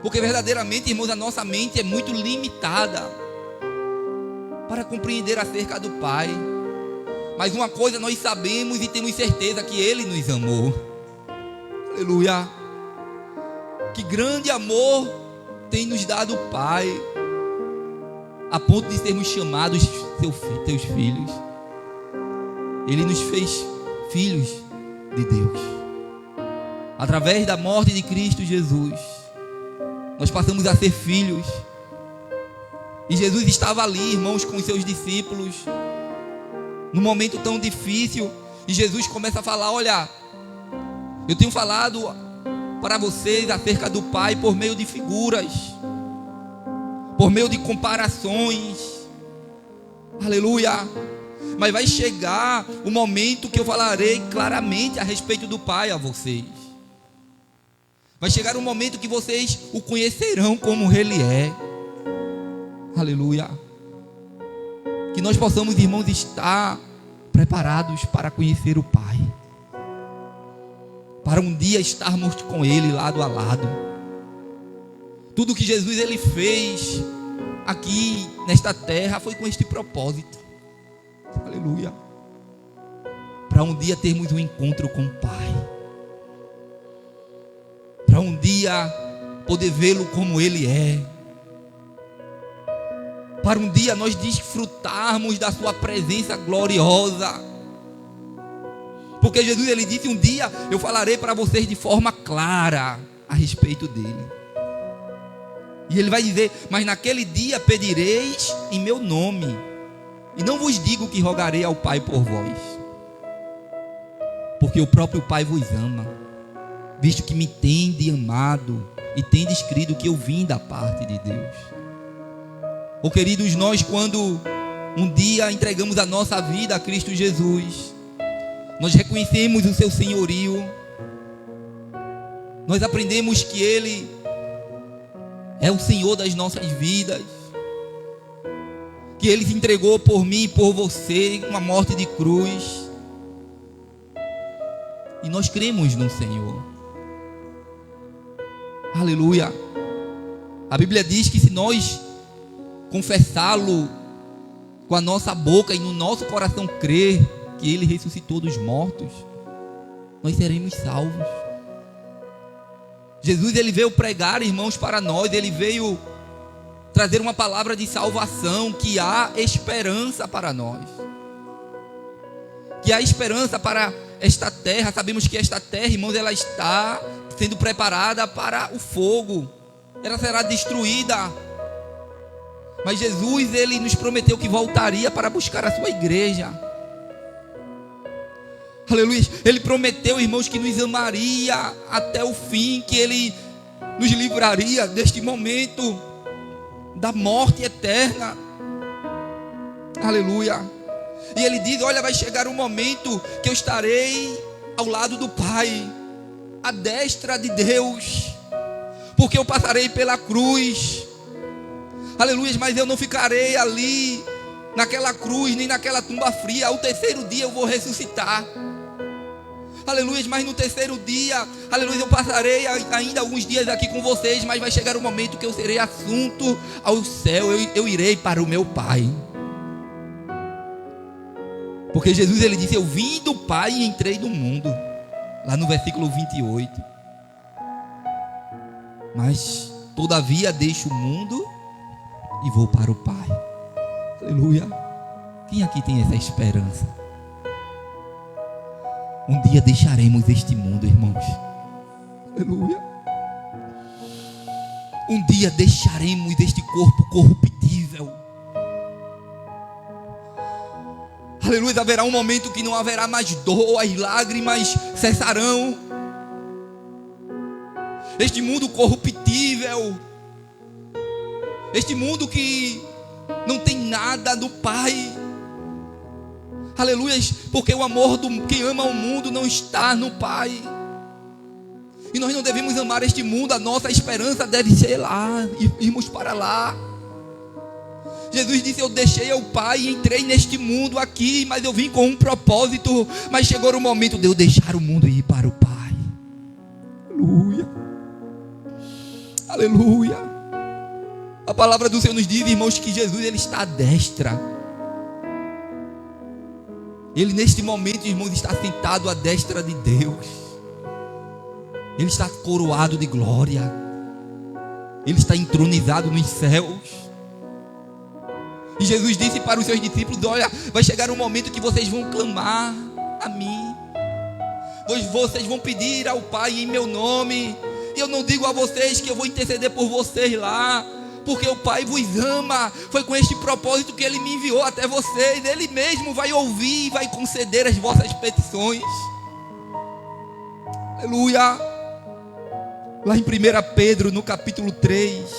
Porque verdadeiramente, irmãos, a nossa mente é muito limitada para compreender acerca do Pai. Mas uma coisa nós sabemos e temos certeza: que Ele nos amou. Aleluia. Que grande amor tem nos dado o Pai, a ponto de sermos chamados teus filhos. Ele nos fez filhos de Deus. Através da morte de Cristo Jesus, nós passamos a ser filhos. E Jesus estava ali, irmãos, com os seus discípulos, num momento tão difícil. E Jesus começa a falar: olha, eu tenho falado para vocês acerca do Pai por meio de figuras, por meio de comparações. Aleluia. Mas vai chegar o momento que eu falarei claramente a respeito do Pai a vocês. Vai chegar um momento que vocês o conhecerão como Ele é. Aleluia. que nós possamos, irmãos, estar preparados para conhecer o Pai, para um dia estarmos com Ele lado a lado. Tudo que Jesus ele fez aqui nesta terra foi com este propósito. Aleluia. Para um dia termos um encontro com o Pai, para um dia poder vê-lo como Ele é, para um dia nós desfrutarmos da sua presença gloriosa. Porque Jesus ele disse: um dia eu falarei para vocês de forma clara a respeito dele. E ele vai dizer: mas naquele dia pedireis em meu nome, e não vos digo que rogarei ao Pai por vós, porque o próprio Pai vos ama, visto que me tende amado e tendes crido que eu vim da parte de Deus. Oh, queridos, nós quando um dia entregamos a nossa vida a Cristo Jesus, nós reconhecemos o seu senhorio, nós aprendemos que Ele é o Senhor das nossas vidas, que Ele se entregou por mim e por você, uma morte de cruz, e nós cremos no Senhor. Aleluia. A Bíblia diz que se nós confessá-lo com a nossa boca e no nosso coração crer que Ele ressuscitou dos mortos, nós seremos salvos. Jesus ele veio pregar, irmãos, para nós. Ele veio trazer uma palavra de salvação, que há esperança para nós, que há esperança para esta terra. Sabemos que esta terra, irmãos, ela está sendo preparada para o fogo, ela será destruída. Mas Jesus ele nos prometeu que voltaria para buscar a sua igreja. Aleluia. Ele prometeu, irmãos, que nos amaria até o fim, que Ele nos livraria deste momento da morte eterna. Aleluia. E Ele diz: olha, vai chegar um momento que eu estarei ao lado do Pai, à destra de Deus, porque eu passarei pela cruz. Aleluia. Mas eu não ficarei ali naquela cruz, nem naquela tumba fria. Ao terceiro dia eu vou ressuscitar. Aleluia. Mas no terceiro dia, aleluia, eu passarei ainda alguns dias aqui com vocês, mas vai chegar um momento que eu serei assunto ao céu. Eu irei para o meu Pai. Porque Jesus ele disse: eu vim do Pai e entrei no mundo. Lá no versículo 28. Mas todavia deixo o mundo e vou para o Pai. Aleluia. Quem aqui tem essa esperança? Um dia deixaremos este mundo, irmãos. Aleluia. Um dia deixaremos este corpo corruptível. Aleluia. Haverá um momento que não haverá mais dor, as lágrimas cessarão. Este mundo corruptível, este mundo que não tem nada do Pai. Aleluia. Porque o amor do quem ama o mundo não está no Pai. E nós não devemos amar este mundo. A nossa esperança deve ser lá, irmos para lá. Jesus disse: eu deixei o Pai e entrei neste mundo aqui, mas eu vim com um propósito. Mas chegou o momento de eu deixar o mundo e ir para o Pai. Aleluia. Aleluia. A palavra do Senhor nos diz, irmãos, que Jesus ele está à destra. Ele neste momento, irmãos, está sentado à destra de Deus. Ele está coroado de glória. Ele está entronizado nos céus. E Jesus disse para os seus discípulos: olha, vai chegar um momento que vocês vão clamar a mim. Vocês vão pedir ao Pai em meu nome. E eu não digo a vocês que eu vou interceder por vocês lá, porque o Pai vos ama. Foi com este propósito que Ele me enviou até vocês. Ele mesmo vai ouvir e vai conceder as vossas petições. Aleluia. Lá em 1 Pedro, no capítulo 3,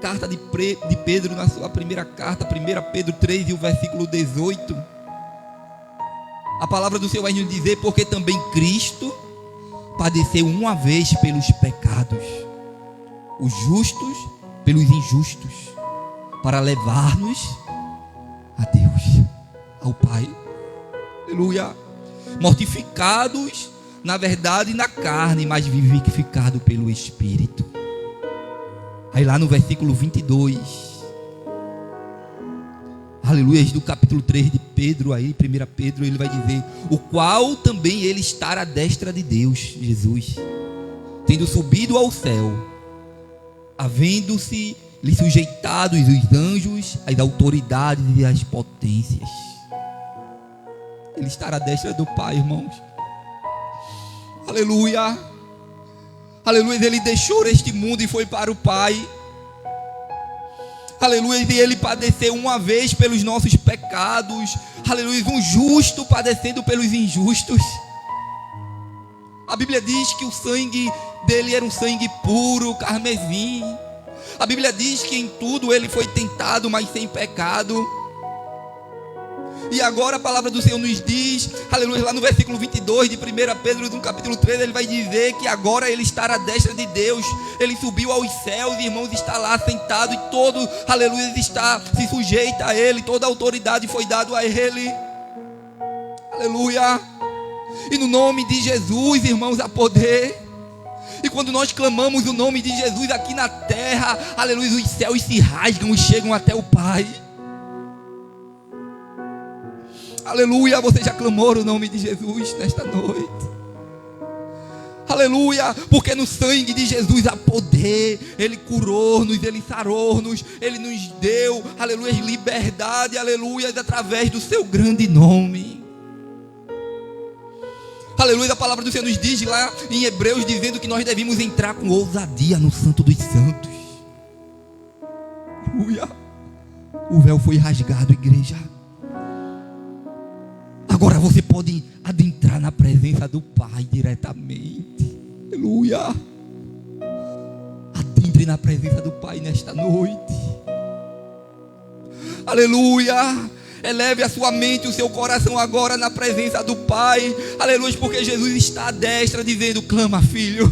carta de Pedro, na sua primeira carta, 1 Pedro 3 e o versículo 18, a palavra do Senhor vai nos dizer: porque também Cristo padeceu uma vez pelos pecados, os justos pelos injustos, para levar-nos a Deus, ao Pai. Aleluia. Mortificados, na verdade, na carne, mas vivificados pelo Espírito. Aí lá no versículo 22, aleluia, do capítulo 3 de Pedro, aí 1 Pedro, ele vai dizer: o qual também ele está à destra de Deus, Jesus, tendo subido ao céu, havendo-se lhe sujeitados os anjos, as autoridades e as potências. Ele está à destra do Pai, irmãos. Aleluia. Aleluia, ele deixou este mundo e foi para o Pai. Aleluia, e ele padeceu uma vez pelos nossos pecados. Aleluia, um justo padecendo pelos injustos. A Bíblia diz que o sangue dele era um sangue puro, carmesim. A Bíblia diz que em tudo ele foi tentado, mas sem pecado. E agora a palavra do Senhor nos diz, aleluia, lá no versículo 22 de 1 Pedro, no capítulo 3, ele vai dizer que agora ele está à destra de Deus. Ele subiu aos céus, irmãos, está lá sentado, e todo, aleluia, se sujeita a ele, toda a autoridade foi dada a ele. Aleluia. E no nome de Jesus, irmãos, há poder. E quando nós clamamos o nome de Jesus aqui na terra, aleluia, os céus se rasgam e chegam até o Pai. Aleluia, você já clamou o nome de Jesus nesta noite? Aleluia, porque no sangue de Jesus há poder. Ele curou-nos, Ele sarou-nos, Ele nos deu, aleluia, liberdade, aleluia, através do seu grande nome. Aleluia, a palavra do Senhor nos diz lá em Hebreus, dizendo que nós devemos entrar com ousadia no Santo dos Santos. Aleluia, o véu foi rasgado, igreja. Agora você pode adentrar na presença do Pai diretamente. Aleluia. Adentre na presença do Pai nesta noite. Aleluia. Eleve a sua mente, o seu coração agora na presença do Pai. Aleluia, porque Jesus está à destra dizendo: clama, filho.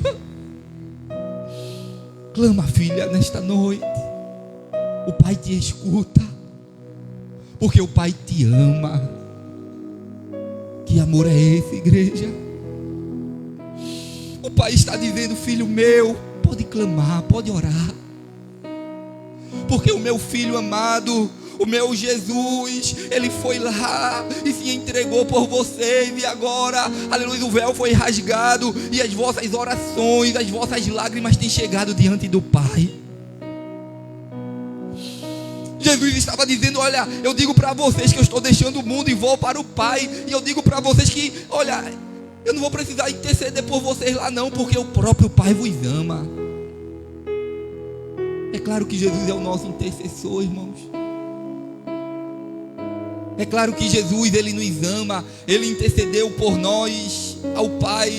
Clama, filha, nesta noite. O Pai te escuta, porque o Pai te ama. Que amor é esse, igreja? O Pai está dizendo: filho meu, pode clamar, pode orar, porque o meu filho amado, o meu Jesus, ele foi lá e se entregou por vocês. E agora, aleluia, o véu foi rasgado, e as vossas orações, as vossas lágrimas têm chegado diante do Pai. Jesus estava dizendo: olha, eu digo para vocês que eu estou deixando o mundo e vou para o Pai. E eu digo para vocês que, olha, eu não vou precisar interceder por vocês lá não, porque o próprio Pai vos ama. É claro que Jesus é o nosso intercessor, irmãos. É claro que Jesus, Ele nos ama. Ele intercedeu por nós ao Pai.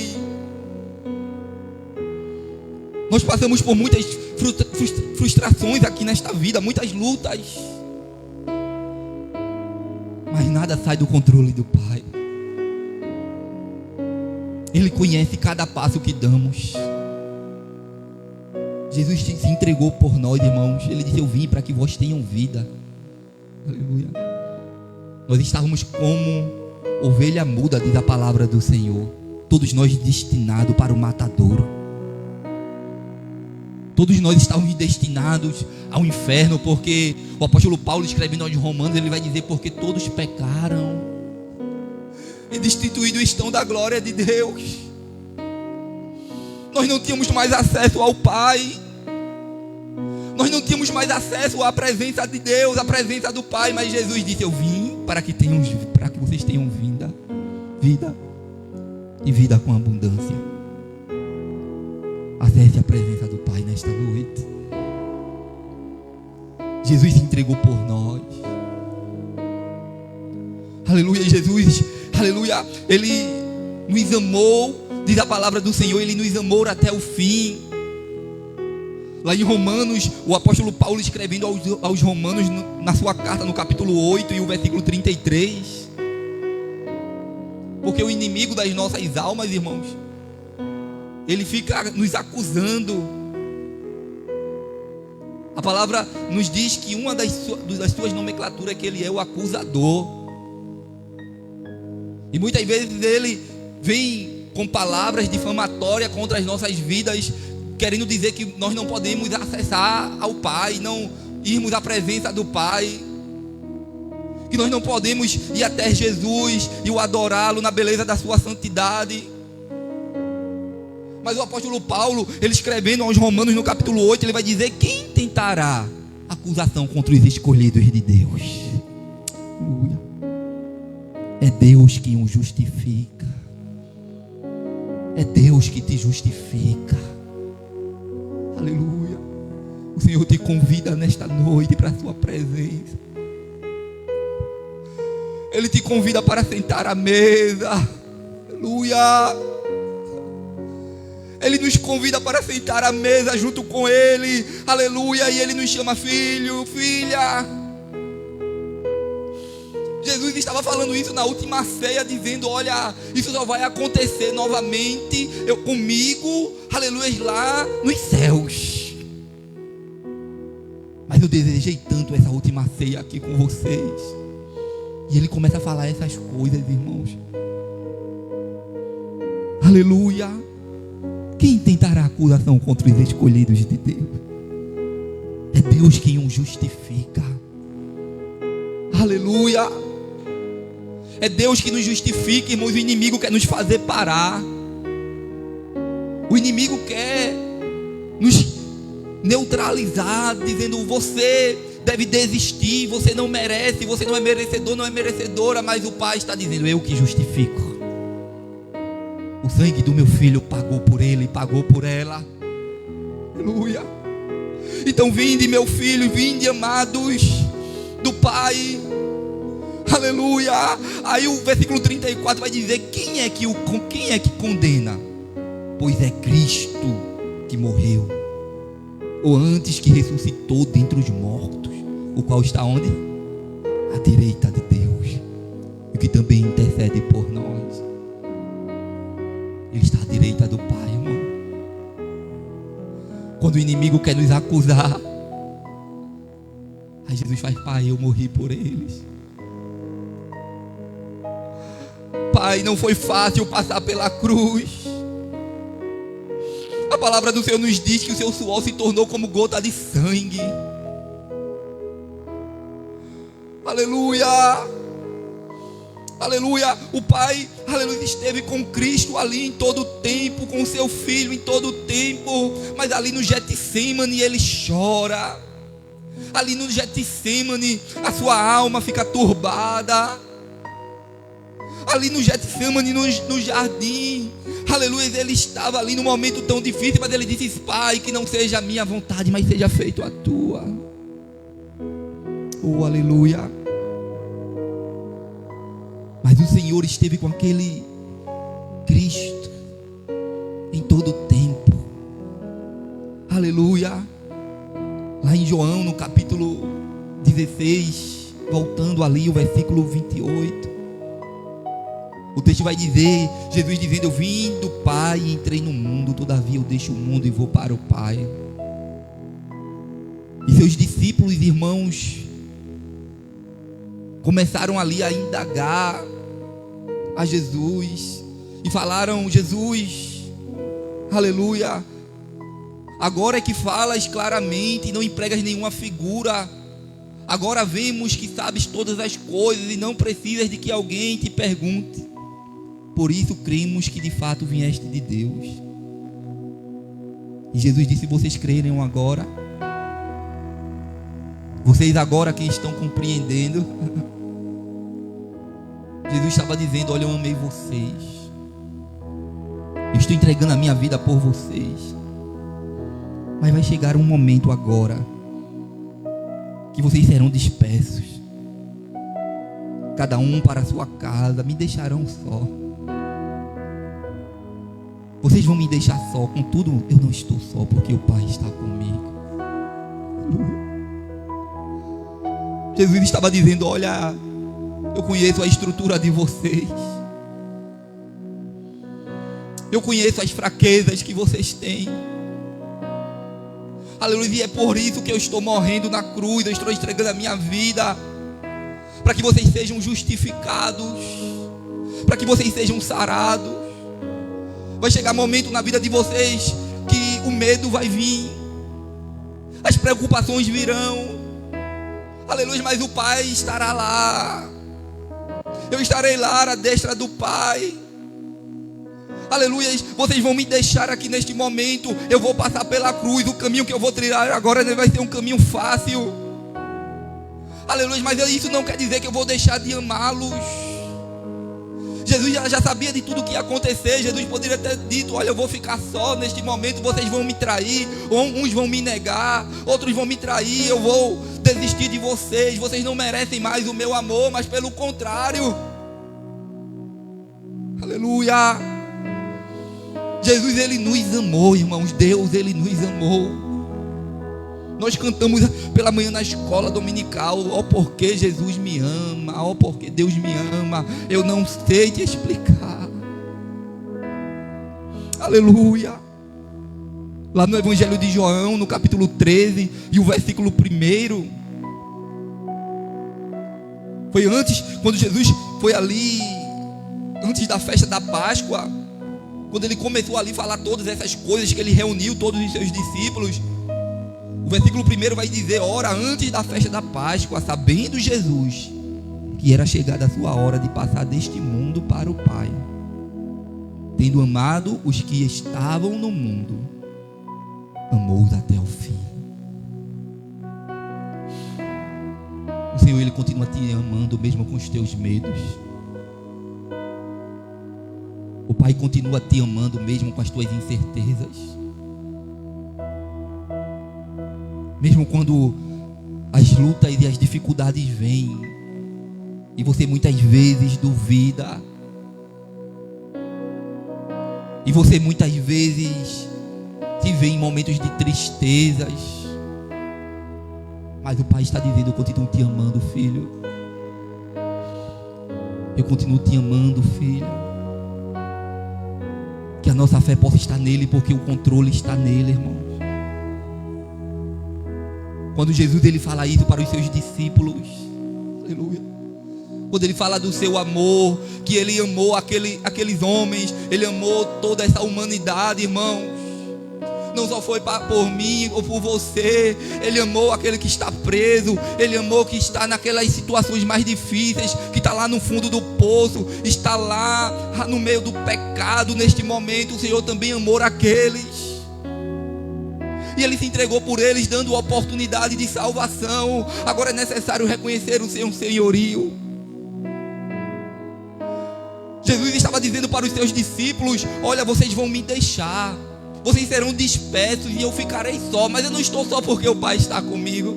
Nós passamos por muitas frustrações aqui nesta vida, muitas lutas, mas nada sai do controle do Pai. Ele conhece cada passo que damos. Jesus se entregou por nós, irmãos. Ele disse: eu vim para que vós tenham vida. Aleluia. Nós estávamos como ovelha muda, diz a palavra do Senhor. Todos nós destinados para o matadouro. Todos nós estávamos destinados ao inferno, porque o apóstolo Paulo, escrevendo aos Romanos, ele vai dizer: porque todos pecaram e destituídos estão da glória de Deus. Nós não tínhamos mais acesso ao Pai. Nós não tínhamos mais acesso à presença de Deus, à presença do Pai. Mas Jesus disse: eu vim para que vocês tenham vida e vida com abundância. Acesse a presença do Pai nesta noite. Jesus se entregou por nós. Aleluia, Jesus, aleluia, Ele nos amou, diz a palavra do Senhor, Ele nos amou até o fim. Lá em Romanos, o apóstolo Paulo, escrevendo aos Romanos, na sua carta, no capítulo 8 e o versículo 33. Porque o inimigo das nossas almas, irmãos, ele fica nos acusando. A palavra nos diz que uma das suas nomenclaturas é que ele é o acusador. E muitas vezes ele vem com palavras difamatórias contra as nossas vidas, querendo dizer que nós não podemos acessar ao Pai, não irmos à presença do Pai, que nós não podemos ir até Jesus e o adorá-lo na beleza da sua santidade. Mas o apóstolo Paulo, ele escrevendo aos Romanos no capítulo 8, ele vai dizer: quem tentará acusação contra os escolhidos de Deus? Aleluia. É Deus quem o justifica. É Deus que te justifica. Aleluia. O Senhor te convida nesta noite para a sua presença. Ele te convida para sentar à mesa. Aleluia. Ele nos convida para sentar à mesa junto com Ele. Aleluia. E Ele nos chama filho, filha. Jesus estava falando isso na última ceia, dizendo: olha, isso só vai acontecer novamente comigo, aleluia, lá nos céus. Mas eu desejei tanto essa última ceia aqui com vocês. E Ele começa a falar essas coisas, irmãos. Aleluia. Quem tentará acusação contra os escolhidos de Deus? É Deus quem o justifica. Aleluia. É Deus que nos justifica, irmãos. O inimigo quer nos fazer parar. O inimigo quer nos neutralizar, dizendo: você deve desistir, você não merece, você não é merecedor, não é merecedora. Mas o Pai está dizendo: eu que justifico. O sangue do meu filho pagou por ele, pagou por ela. Aleluia. Então vinde, meu filho, vinde, amados do Pai. Aleluia. Aí o versículo 34 vai dizer: quem é que condena? Pois é Cristo que morreu, ou antes que ressuscitou dentre os mortos, o qual está onde? À direita de Deus, e que também intercede por nós. Ele está à direita do Pai, irmão. Quando o inimigo quer nos acusar, aí Jesus faz: Pai, eu morri por eles. Pai, não foi fácil passar pela cruz. A palavra do Senhor nos diz que o seu suor se tornou como gota de sangue. Aleluia. Aleluia. O Pai, aleluia, esteve com Cristo ali em todo o tempo, com o seu Filho em todo o tempo. Mas ali no Getsemane ele chora. Ali no Getsemane a sua alma fica turbada. Ali no Getsemane, no jardim, aleluia, ele estava ali num momento tão difícil, mas ele disse: Pai, que não seja a minha vontade, mas seja feito a tua. Oh, aleluia. Mas o Senhor esteve com aquele Cristo em todo o tempo. Aleluia. Lá em João, no capítulo 16, voltando ali, o versículo 28. O texto vai dizer, Jesus dizendo: eu vim do Pai e entrei no mundo, todavia eu deixo o mundo e vou para o Pai. E seus discípulos, irmãos, começaram ali a indagar a Jesus e falaram: Jesus, aleluia, agora é que falas claramente e não empregas nenhuma figura. Agora vemos que sabes todas as coisas e não precisas de que alguém te pergunte. Por isso cremos que de fato vieste de Deus. E Jesus disse: vocês creram agora? Vocês agora que estão compreendendo? Jesus estava dizendo: olha, eu amei vocês. Eu estou entregando a minha vida por vocês. Mas vai chegar um momento agora que vocês serão dispersos, cada um para a sua casa, me deixarão só. Vocês vão me deixar só, contudo eu não estou só, porque o Pai está comigo. Jesus estava dizendo: olha, eu conheço a estrutura de vocês, eu conheço as fraquezas que vocês têm. Aleluia. E é por isso que eu estou morrendo na cruz. Eu estou entregando a minha vida para que vocês sejam justificados, para que vocês sejam sarados. Vai chegar momento na vida de vocês que o medo vai vir, as preocupações virão. Aleluia. Mas o Pai estará lá. Eu estarei lá à destra do Pai. Aleluia. Vocês vão me deixar aqui neste momento. Eu vou passar pela cruz. O caminho que eu vou trilhar agora vai ser um caminho fácil. Aleluia. Mas isso não quer dizer que eu vou deixar de amá-los. Jesus já sabia de tudo que ia acontecer. Jesus poderia ter dito: olha, eu vou ficar só neste momento. Vocês vão me trair. Uns vão me negar, outros vão me trair. Eu vou desistir de vocês. Vocês não merecem mais o meu amor. Mas pelo contrário. Aleluia. Jesus, Ele nos amou, irmãos. Deus, Ele nos amou. Nós cantamos pela manhã na escola dominical: ó, porque Jesus me ama, ó, porque Deus me ama. Eu não sei te explicar. Aleluia. Lá no Evangelho de João, no capítulo 13 e o versículo 1, foi antes, quando Jesus foi ali, antes da festa da Páscoa, quando ele começou ali a falar todas essas coisas, que ele reuniu todos os seus discípulos. O versículo 1 vai dizer: ora, antes da festa da Páscoa, sabendo Jesus que era chegada a sua hora de passar deste mundo para o Pai, tendo amado os que estavam no mundo, amou-os até o fim. O Senhor, Ele continua te amando mesmo com os teus medos. O Pai continua te amando mesmo com as tuas incertezas. Mesmo quando as lutas e as dificuldades vêm e você muitas vezes duvida, e você muitas vezes se vê em momentos de tristezas, mas o Pai está dizendo: eu continuo te amando, filho. Eu continuo te amando, filho. Que a nossa fé possa estar nele, porque o controle está nele, irmãos. Quando Jesus, Ele fala isso para os seus discípulos, aleluia. Quando Ele fala do seu amor, que Ele amou aqueles homens, Ele amou toda essa humanidade, irmãos. Não só foi por mim ou por você. Ele amou aquele que está preso. Ele amou que está naquelas situações mais difíceis, que está lá no fundo do poço, está lá no meio do pecado. Neste momento o Senhor também amou aqueles, e Ele se entregou por eles, dando oportunidade de salvação. Agora é necessário reconhecer o seu senhorio. Jesus estava dizendo para os seus discípulos: olha, vocês vão me deixar, vocês serão dispersos e eu ficarei só. Mas eu não estou só porque o Pai está comigo.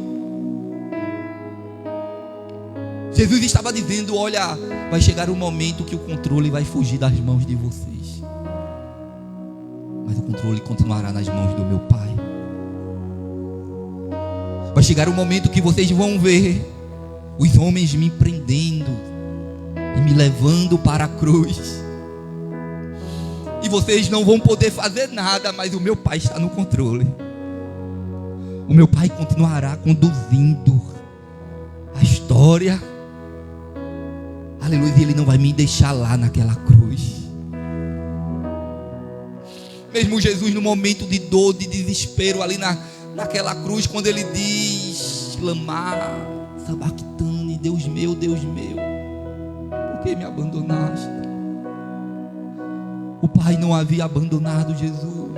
Jesus estava dizendo: olha, vai chegar um momento que o controle vai fugir das mãos de vocês, mas o controle continuará nas mãos do meu Pai. Vai chegar um momento que vocês vão ver os homens me prendendo e me levando para a cruz, e vocês não vão poder fazer nada, mas o meu Pai está no controle. O meu Pai continuará conduzindo a história. Aleluia. Ele não vai me deixar lá naquela cruz. Mesmo Jesus, no momento de dor, de desespero, ali naquela cruz, quando Ele diz: clamar, sabactane, Deus meu, por que me abandonaste? O Pai não havia abandonado Jesus.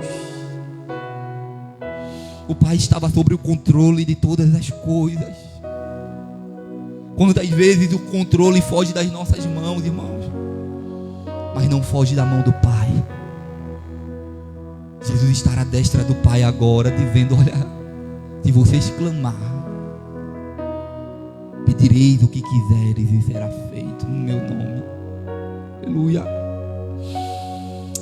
O Pai estava sobre o controle de todas as coisas. Quantas vezes o controle foge das nossas mãos, irmãos, mas não foge da mão do Pai. Jesus está à destra do Pai agora, dizendo: olha, se vocês clamar, pedireis o que quiseres e será feito no meu nome. Aleluia.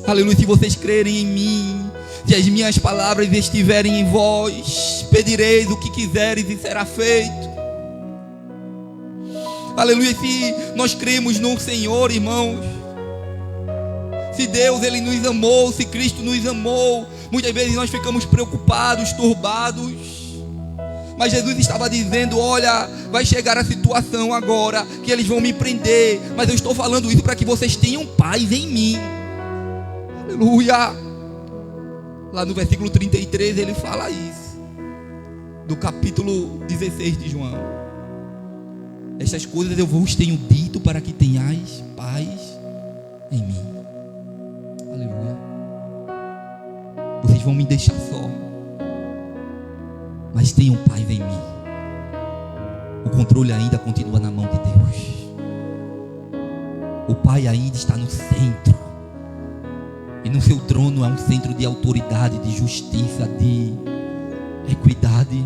Aleluia. Se vocês crerem em mim, se as minhas palavras estiverem em vós, pedireis o que quiseres e será feito. Aleluia. Se nós cremos no Senhor, irmãos, se Deus, Ele nos amou, se Cristo nos amou, Muitas vezes nós ficamos preocupados, turbados. Mas Jesus estava dizendo: olha, vai chegar a situação agora que eles vão me prender, mas eu estou falando isso para que vocês tenham paz em mim. Aleluia. Lá no versículo 33 ele fala isso, do capítulo 16 de João: estas coisas eu vos tenho dito para que tenhais paz em mim. Aleluia. Vocês vão me deixar só, mas tenham paz em mim. O controle ainda continua na mão de Deus. O Pai ainda está no centro, e no seu trono é um centro de autoridade, de justiça, de equidade.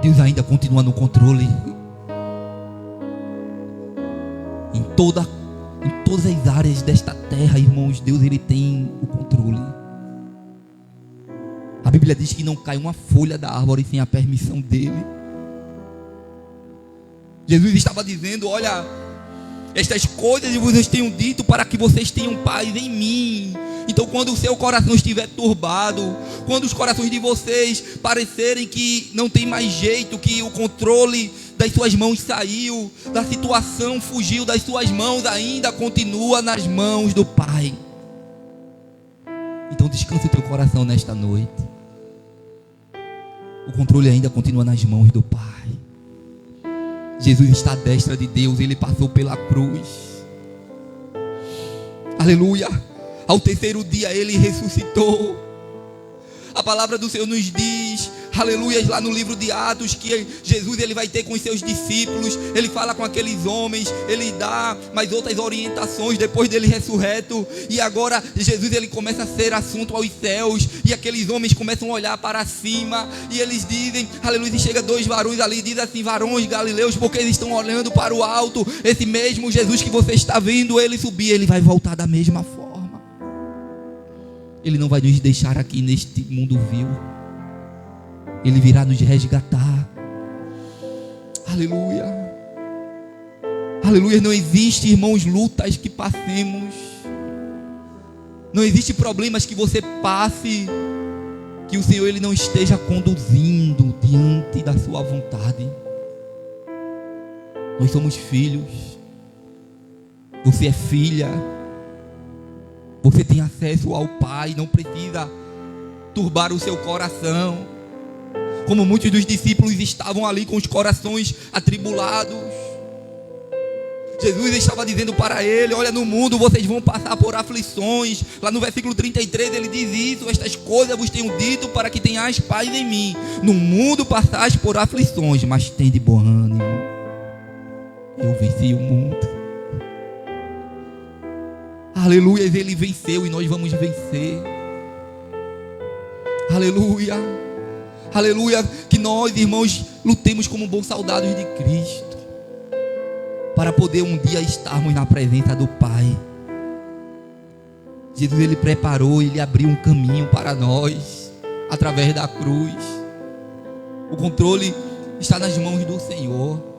Deus ainda continua no controle. Em todas as áreas desta terra, irmãos, Deus ele tem o controle. A Bíblia diz que não cai uma folha da árvore sem a permissão dele. Jesus estava dizendo: olha, estas coisas eu vos tenho dito para que vocês tenham paz em mim. Então, quando o seu coração estiver turbado, quando os corações de vocês parecerem que não tem mais jeito, que o controle das suas mãos saiu, da situação fugiu das suas mãos, ainda continua nas mãos do Pai. Então descanse o teu coração nesta noite. O controle ainda continua nas mãos do Pai. Jesus está à destra de Deus, ele passou pela cruz. Aleluia. Ao terceiro dia ele ressuscitou. A palavra do Senhor nos diz, aleluia, lá no livro de Atos, que Jesus ele vai ter com os seus discípulos. Ele fala com aqueles homens, ele dá mais outras orientações depois dele ressurreto. E agora Jesus ele começa a ser assunto aos céus, e aqueles homens começam a olhar para cima, e eles dizem, aleluia, e chega dois varões ali, diz assim: varões galileus, porque eles estão olhando para o alto. Esse mesmo Jesus que você está vendo ele subir, ele vai voltar da mesma forma. Ele não vai nos deixar aqui neste mundo vil. Ele virá nos resgatar. Aleluia. Aleluia. Não existe, irmãos, lutas que passemos. Não existe problemas que você passe que o Senhor ele não esteja conduzindo diante da sua vontade. Nós somos filhos. Você é filha. Você tem acesso ao Pai, não precisa turbar o seu coração, como muitos dos discípulos estavam ali com os corações atribulados. Jesus estava dizendo para ele: olha, no mundo vocês vão passar por aflições. Lá no versículo 33 ele diz isso: estas coisas vos tenho dito para que tenhais paz em mim. No mundo passais por aflições, mas tende bom ânimo, eu venci o mundo. Aleluia, ele venceu e nós vamos vencer. Aleluia, aleluia, que nós, irmãos, lutemos como bons soldados de Cristo, para poder um dia estarmos na presença do Pai. Jesus ele preparou, ele abriu um caminho para nós, através da cruz. O controle está nas mãos do Senhor.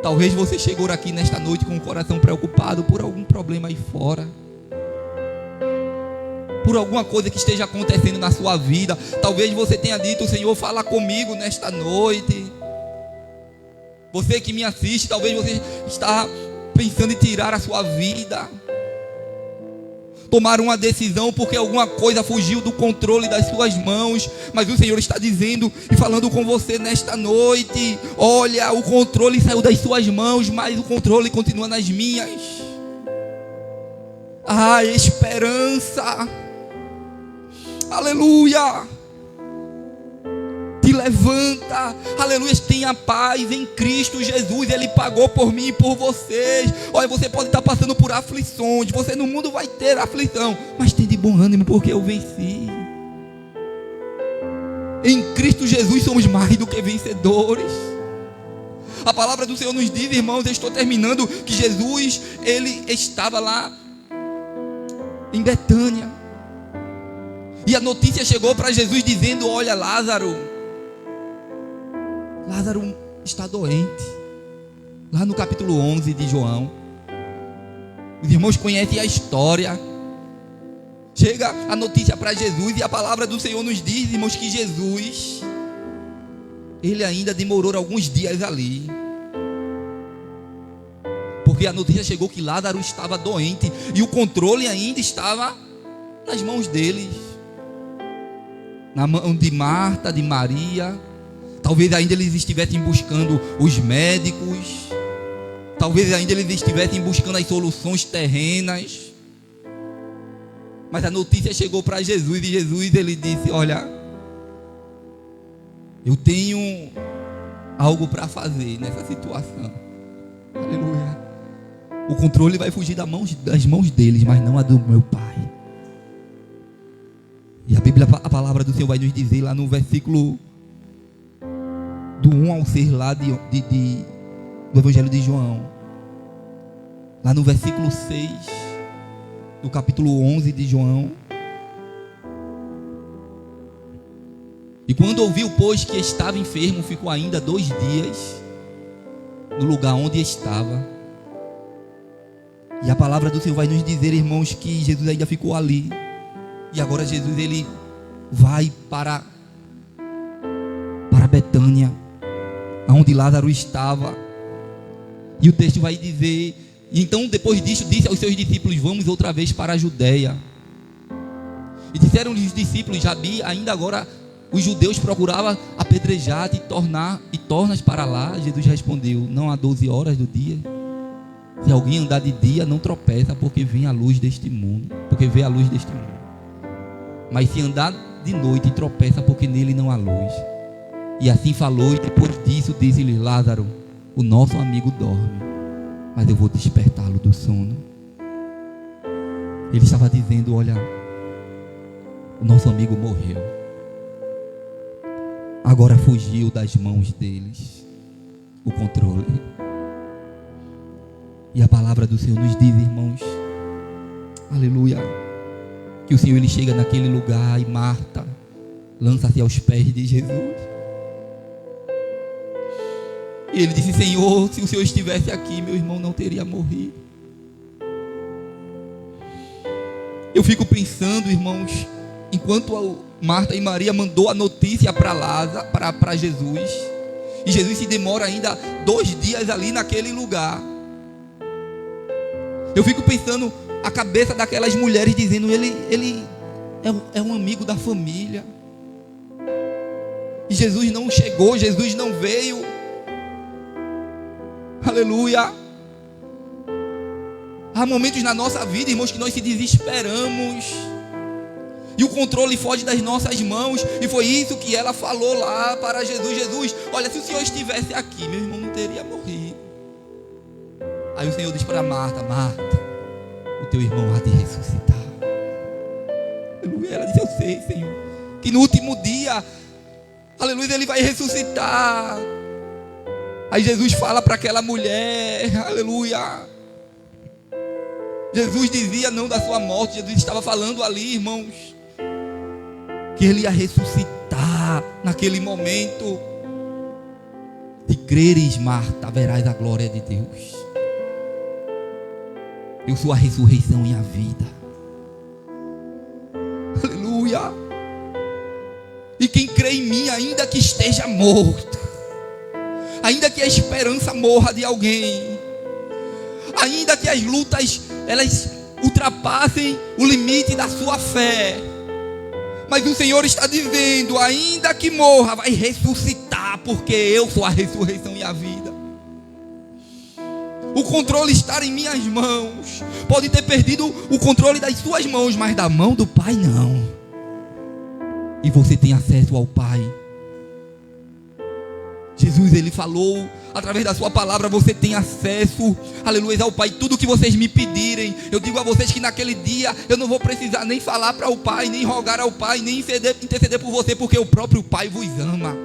Talvez você chegou aqui nesta noite com o coração preocupado por algum problema aí fora, por alguma coisa que esteja acontecendo na sua vida. Talvez você tenha dito: Senhor, fala comigo nesta noite. Você que me assiste, talvez você está pensando em tirar a sua vida, tomar uma decisão porque alguma coisa fugiu do controle das suas mãos. Mas o Senhor está dizendo e falando com você nesta noite: olha, o controle saiu das suas mãos, mas o controle continua nas minhas. Ah, esperança. Aleluia. Te levanta, aleluia, tenha paz em Cristo Jesus. Ele pagou por mim e por vocês. Olha, você pode estar passando por aflições, você no mundo vai ter aflição, mas tem de bom ânimo, porque eu venci. Em Cristo Jesus somos mais do que vencedores. A palavra do Senhor nos diz, irmãos, eu estou terminando, que Jesus, ele estava lá em Betânia, e a notícia chegou para Jesus dizendo: olha, Lázaro está doente. Lá no capítulo 11 de João. Os irmãos conhecem a história. Chega a notícia para Jesus, e a palavra do Senhor nos diz, irmãos, que Jesus, ele ainda demorou alguns dias ali, porque a notícia chegou que Lázaro estava doente, e o controle ainda estava nas mãos deles, na mão de Marta, de Maria. Talvez ainda eles estivessem buscando os médicos, talvez ainda eles estivessem buscando as soluções terrenas, mas a notícia chegou para Jesus, e Jesus, ele disse: olha, eu tenho algo para fazer nessa situação. Aleluia. O controle vai fugir das mãos deles, mas não a do meu Pai. E a Bíblia, a palavra do Senhor vai nos dizer lá no versículo do 1 ao 6 lá do Evangelho de João, lá no versículo 6 do capítulo 11 de João: e quando ouviu, pois, que estava enfermo, ficou ainda 2 dias no lugar onde estava. E a palavra do Senhor vai nos dizer, irmãos, que Jesus ainda ficou ali. E agora Jesus, ele vai para Betânia, onde Lázaro estava. E o texto vai dizer: e então depois disso disse aos seus discípulos: vamos outra vez para a Judeia. E disseram-lhe os discípulos: Rabi, ainda agora os judeus procuravam apedrejar-te e tornas para lá. Jesus respondeu: não há 12 horas do dia? Se alguém andar de dia, não tropeça, porque vê a luz deste mundo. Mas se andar de noite, tropeça, porque nele não há luz. E assim falou, e depois disso disse-lhe: Lázaro, o nosso amigo dorme, mas eu vou despertá-lo do sono. Ele estava dizendo: olha, o nosso amigo morreu, agora fugiu das mãos deles o controle. E a palavra do Senhor nos diz, irmãos, aleluia, que o Senhor, ele chega naquele lugar, e Marta lança-se aos pés de Jesus. E ele disse: Senhor, se o Senhor estivesse aqui, meu irmão não teria morrido. Eu fico pensando, irmãos, enquanto Marta e Maria mandou a notícia para Jesus, e Jesus se demora ainda 2 dias ali naquele lugar. Eu fico pensando a cabeça daquelas mulheres dizendo: ele é um amigo da família. E Jesus não chegou, Jesus não veio. Aleluia. Há momentos na nossa vida, irmãos, que nós se desesperamos, e o controle foge das nossas mãos. E foi isso que ela falou lá para Jesus: Jesus, olha, se o Senhor estivesse aqui, meu irmão não teria morrido. Aí o Senhor diz para Marta: Marta, o teu irmão há de ressuscitar. Aleluia. Ela disse: eu sei, Senhor, que no último dia, aleluia, ele vai ressuscitar. Aí Jesus fala para aquela mulher, aleluia. Jesus dizia não da sua morte, Jesus estava falando ali, irmãos, que ele ia ressuscitar naquele momento. Se creres, Marta, verás a glória de Deus. Eu sou a ressurreição e a vida. Aleluia. E quem crê em mim, ainda que esteja morto, ainda que a esperança morra de alguém, ainda que as lutas elas ultrapassem o limite da sua fé, mas o Senhor está dizendo: ainda que morra, vai ressuscitar, porque eu sou a ressurreição e a vida. O controle está em minhas mãos. Pode ter perdido o controle das suas mãos, mas da mão do Pai não. E você tem acesso ao Pai. Jesus, ele falou através da sua palavra: você tem acesso, aleluia, ao Pai. Tudo que vocês me pedirem, eu digo a vocês que naquele dia eu não vou precisar nem falar para o Pai, nem rogar ao Pai, nem interceder por você, porque o próprio Pai vos ama.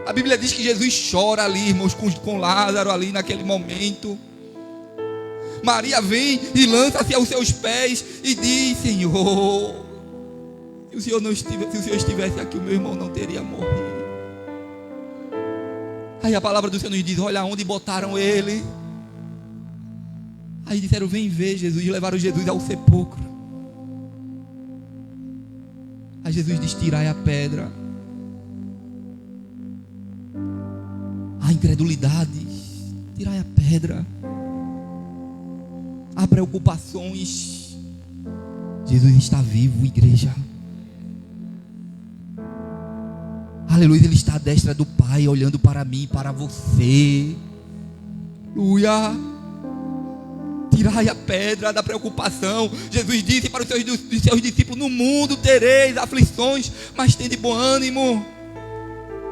A Bíblia diz que Jesus chora ali, irmãos, com Lázaro ali naquele momento. Maria vem e lança-se aos seus pés e diz: Senhor, se o Senhor estivesse aqui, o meu irmão não teria morrido. Aí a palavra do Senhor nos diz: olha onde botaram ele. Aí disseram: vem ver Jesus. E levaram Jesus ao sepulcro. Aí Jesus diz: tirai a pedra. A incredulidade, tirai a pedra. Há preocupações. Jesus está vivo, igreja. Aleluia, Ele está à destra do Pai, olhando para mim e para você. Aleluia. Tirai a pedra da preocupação. Jesus disse para os seus discípulos: no mundo tereis aflições, mas tende bom ânimo.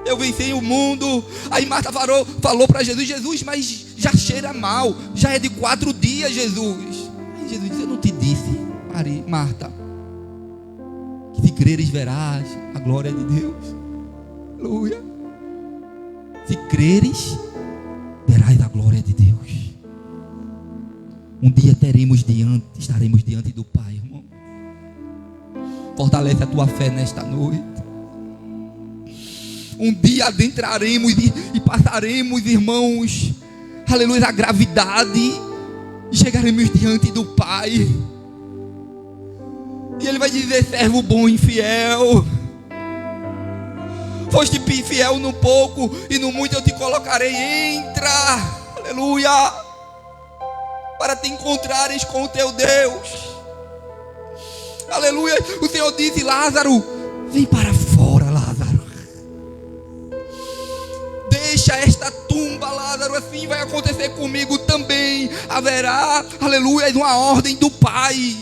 Eu venci o mundo. Aí Marta falou para Jesus: Jesus, mas já cheira mal, já é de 4 dias, Jesus. Aí Jesus disse: eu não te disse, Marta, que se creres verás a glória de Deus. Aleluia. Se creres, verás a glória de Deus. Um dia estaremos diante do Pai, irmão. Fortalece a tua fé nesta noite. Um dia adentraremos e passaremos, irmãos, aleluia, a gravidade, e chegaremos diante do Pai. E Ele vai dizer: servo bom e fiel, foste fiel no pouco, e no muito eu te colocarei. Entra, aleluia, para te encontrares com o teu Deus. Aleluia. O Senhor disse: Lázaro, vem para fora, Lázaro. Deixa esta tumba, Lázaro. Assim vai acontecer comigo também. Haverá, aleluia, uma ordem do Pai,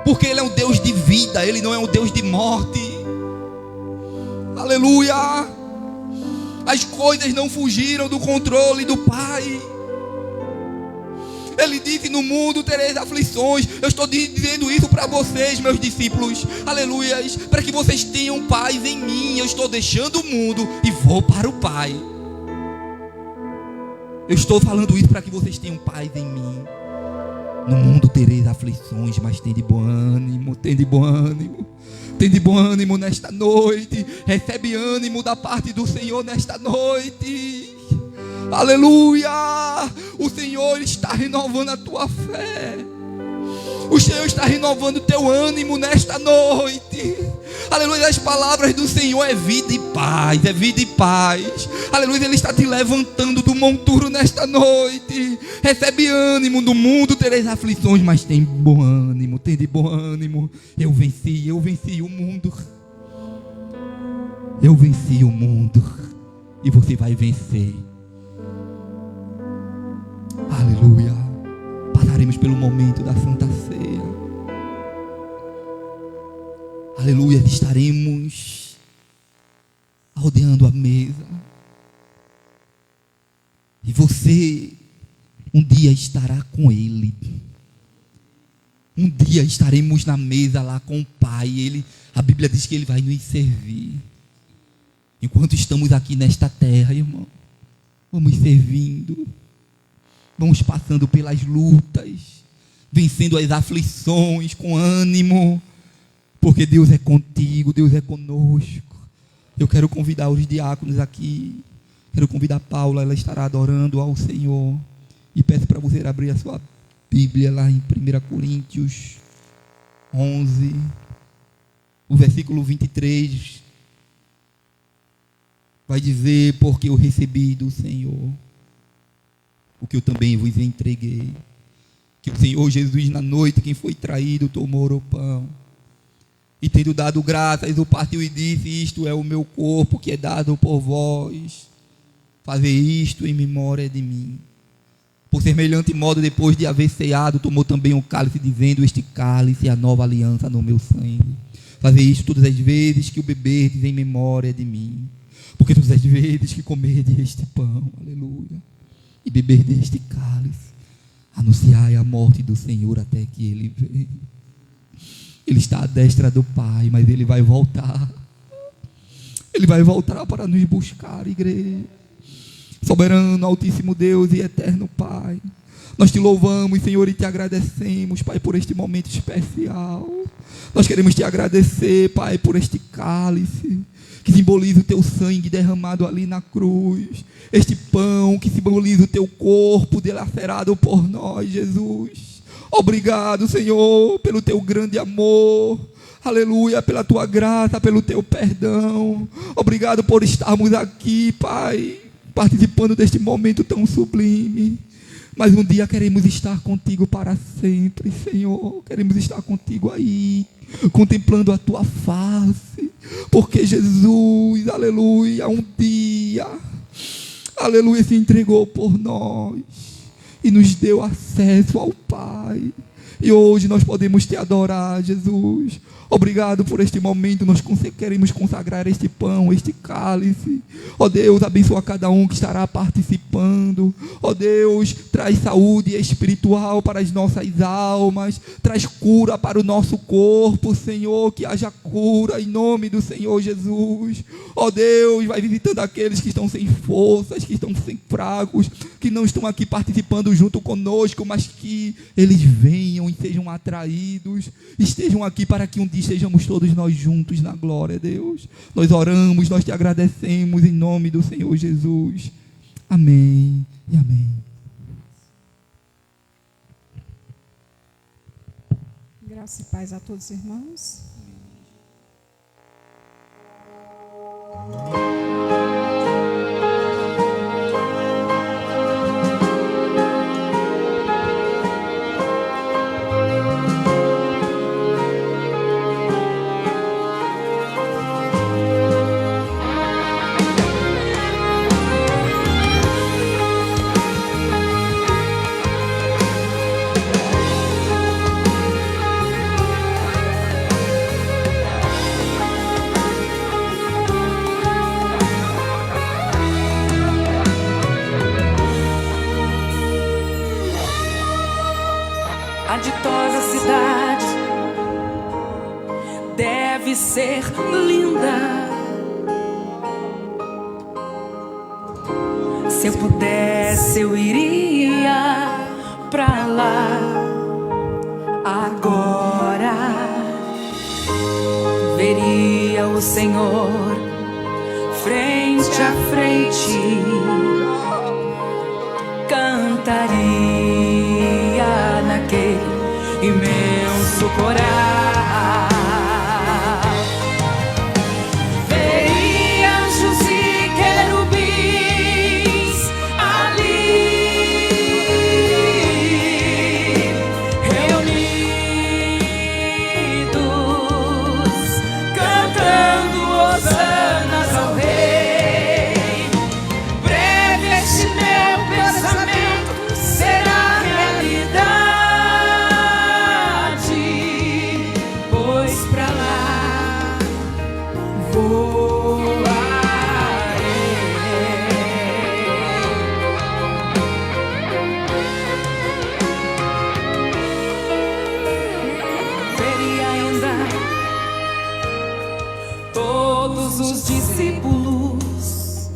porque Ele é um Deus de vida, Ele não é um Deus de morte. Aleluia. As coisas não fugiram do controle do Pai. Ele disse: no mundo tereis aflições. Eu estou dizendo isso para vocês, meus discípulos, aleluia, para que vocês tenham paz em mim. Eu estou deixando o mundo e vou para o Pai. Eu estou falando isso para que vocês tenham paz em mim. No mundo tereis aflições, mas tende bom ânimo, tende bom ânimo. Tende bom ânimo nesta noite. Recebe ânimo da parte do Senhor nesta noite. Aleluia. O Senhor está renovando a tua fé. O Senhor está renovando o teu ânimo nesta noite. Aleluia. As palavras do Senhor é vida e paz. É vida e paz. Aleluia. Ele está te levantando do monturo nesta noite. Recebe ânimo. No mundo tereis aflições, mas tem bom ânimo. Tem de bom ânimo. Eu venci o mundo. Eu venci o mundo. E você vai vencer. Aleluia. Passaremos pelo momento da Santa Ceia. Aleluia. Estaremos rodeando a mesa. E você um dia estará com Ele. Um dia estaremos na mesa lá com o Pai. A Bíblia diz que Ele vai nos servir. Enquanto estamos aqui nesta terra, irmão, vamos servindo. Vamos passando pelas lutas, vencendo as aflições com ânimo, porque Deus é contigo, Deus é conosco. Eu quero convidar os diáconos aqui, quero convidar a Paula, ela estará adorando ao Senhor. E peço para você abrir a sua Bíblia lá em 1 Coríntios 11, o versículo 23, vai dizer: porque eu recebi do Senhor o que eu também vos entreguei, que o Senhor Jesus, na noite em que foi traído, tomou o pão, e tendo dado graças, o partiu e disse: isto é o meu corpo que é dado por vós, fazei isto em memória de mim. Por semelhante modo, depois de haver ceado, tomou também o cálice, dizendo: este cálice é a nova aliança no meu sangue. Fazei isto todas as vezes que o beberdes em memória de mim. Porque todas as vezes que comerdes este pão, aleluia, e beber deste cálice, anunciai a morte do Senhor até que Ele venha. Ele está à destra do Pai, mas Ele vai voltar. Ele vai voltar para nos buscar, igreja. Soberano, altíssimo Deus e eterno Pai, nós te louvamos, Senhor, e te agradecemos, Pai, por este momento especial. Nós queremos te agradecer, Pai, por este cálice que simboliza o teu sangue derramado ali na cruz, este pão que simboliza o teu corpo dilacerado por nós, Jesus. Obrigado, Senhor, pelo teu grande amor. Aleluia, pela tua graça, pelo teu perdão. Obrigado por estarmos aqui, Pai, participando deste momento tão sublime. Mas um dia queremos estar contigo para sempre, Senhor. Queremos estar contigo aí, contemplando a tua face. Porque Jesus, aleluia, um dia, aleluia, se entregou por nós e nos deu acesso ao Pai. E hoje nós podemos te adorar, Jesus. Obrigado por este momento. Nós queremos consagrar este pão, este cálice. Ó Deus, abençoa cada um que estará participando. Ó Deus, traz saúde espiritual para as nossas almas. Traz cura para o nosso corpo, Senhor. Que haja cura em nome do Senhor Jesus. Ó Deus, vai visitando aqueles que estão sem forças, que estão sem fracos, que não estão aqui participando junto conosco, mas que eles venham e sejam atraídos, estejam aqui para que um dia estejamos todos nós juntos na glória, Deus. Nós oramos, nós te agradecemos em nome do Senhor Jesus. Amém e amém. Graça e paz a todos os irmãos. A ditosa cidade deve ser linda. Se eu pudesse, eu iria pra lá agora. Veria o Senhor frente a frente, cantaria naquele imenso coral. Veria anjos e querubins ali reunidos, cantando hosanas ao Rei. Breve este meu pensamento será realidade, pois pra lá voarei. Veria ainda todos os discípulos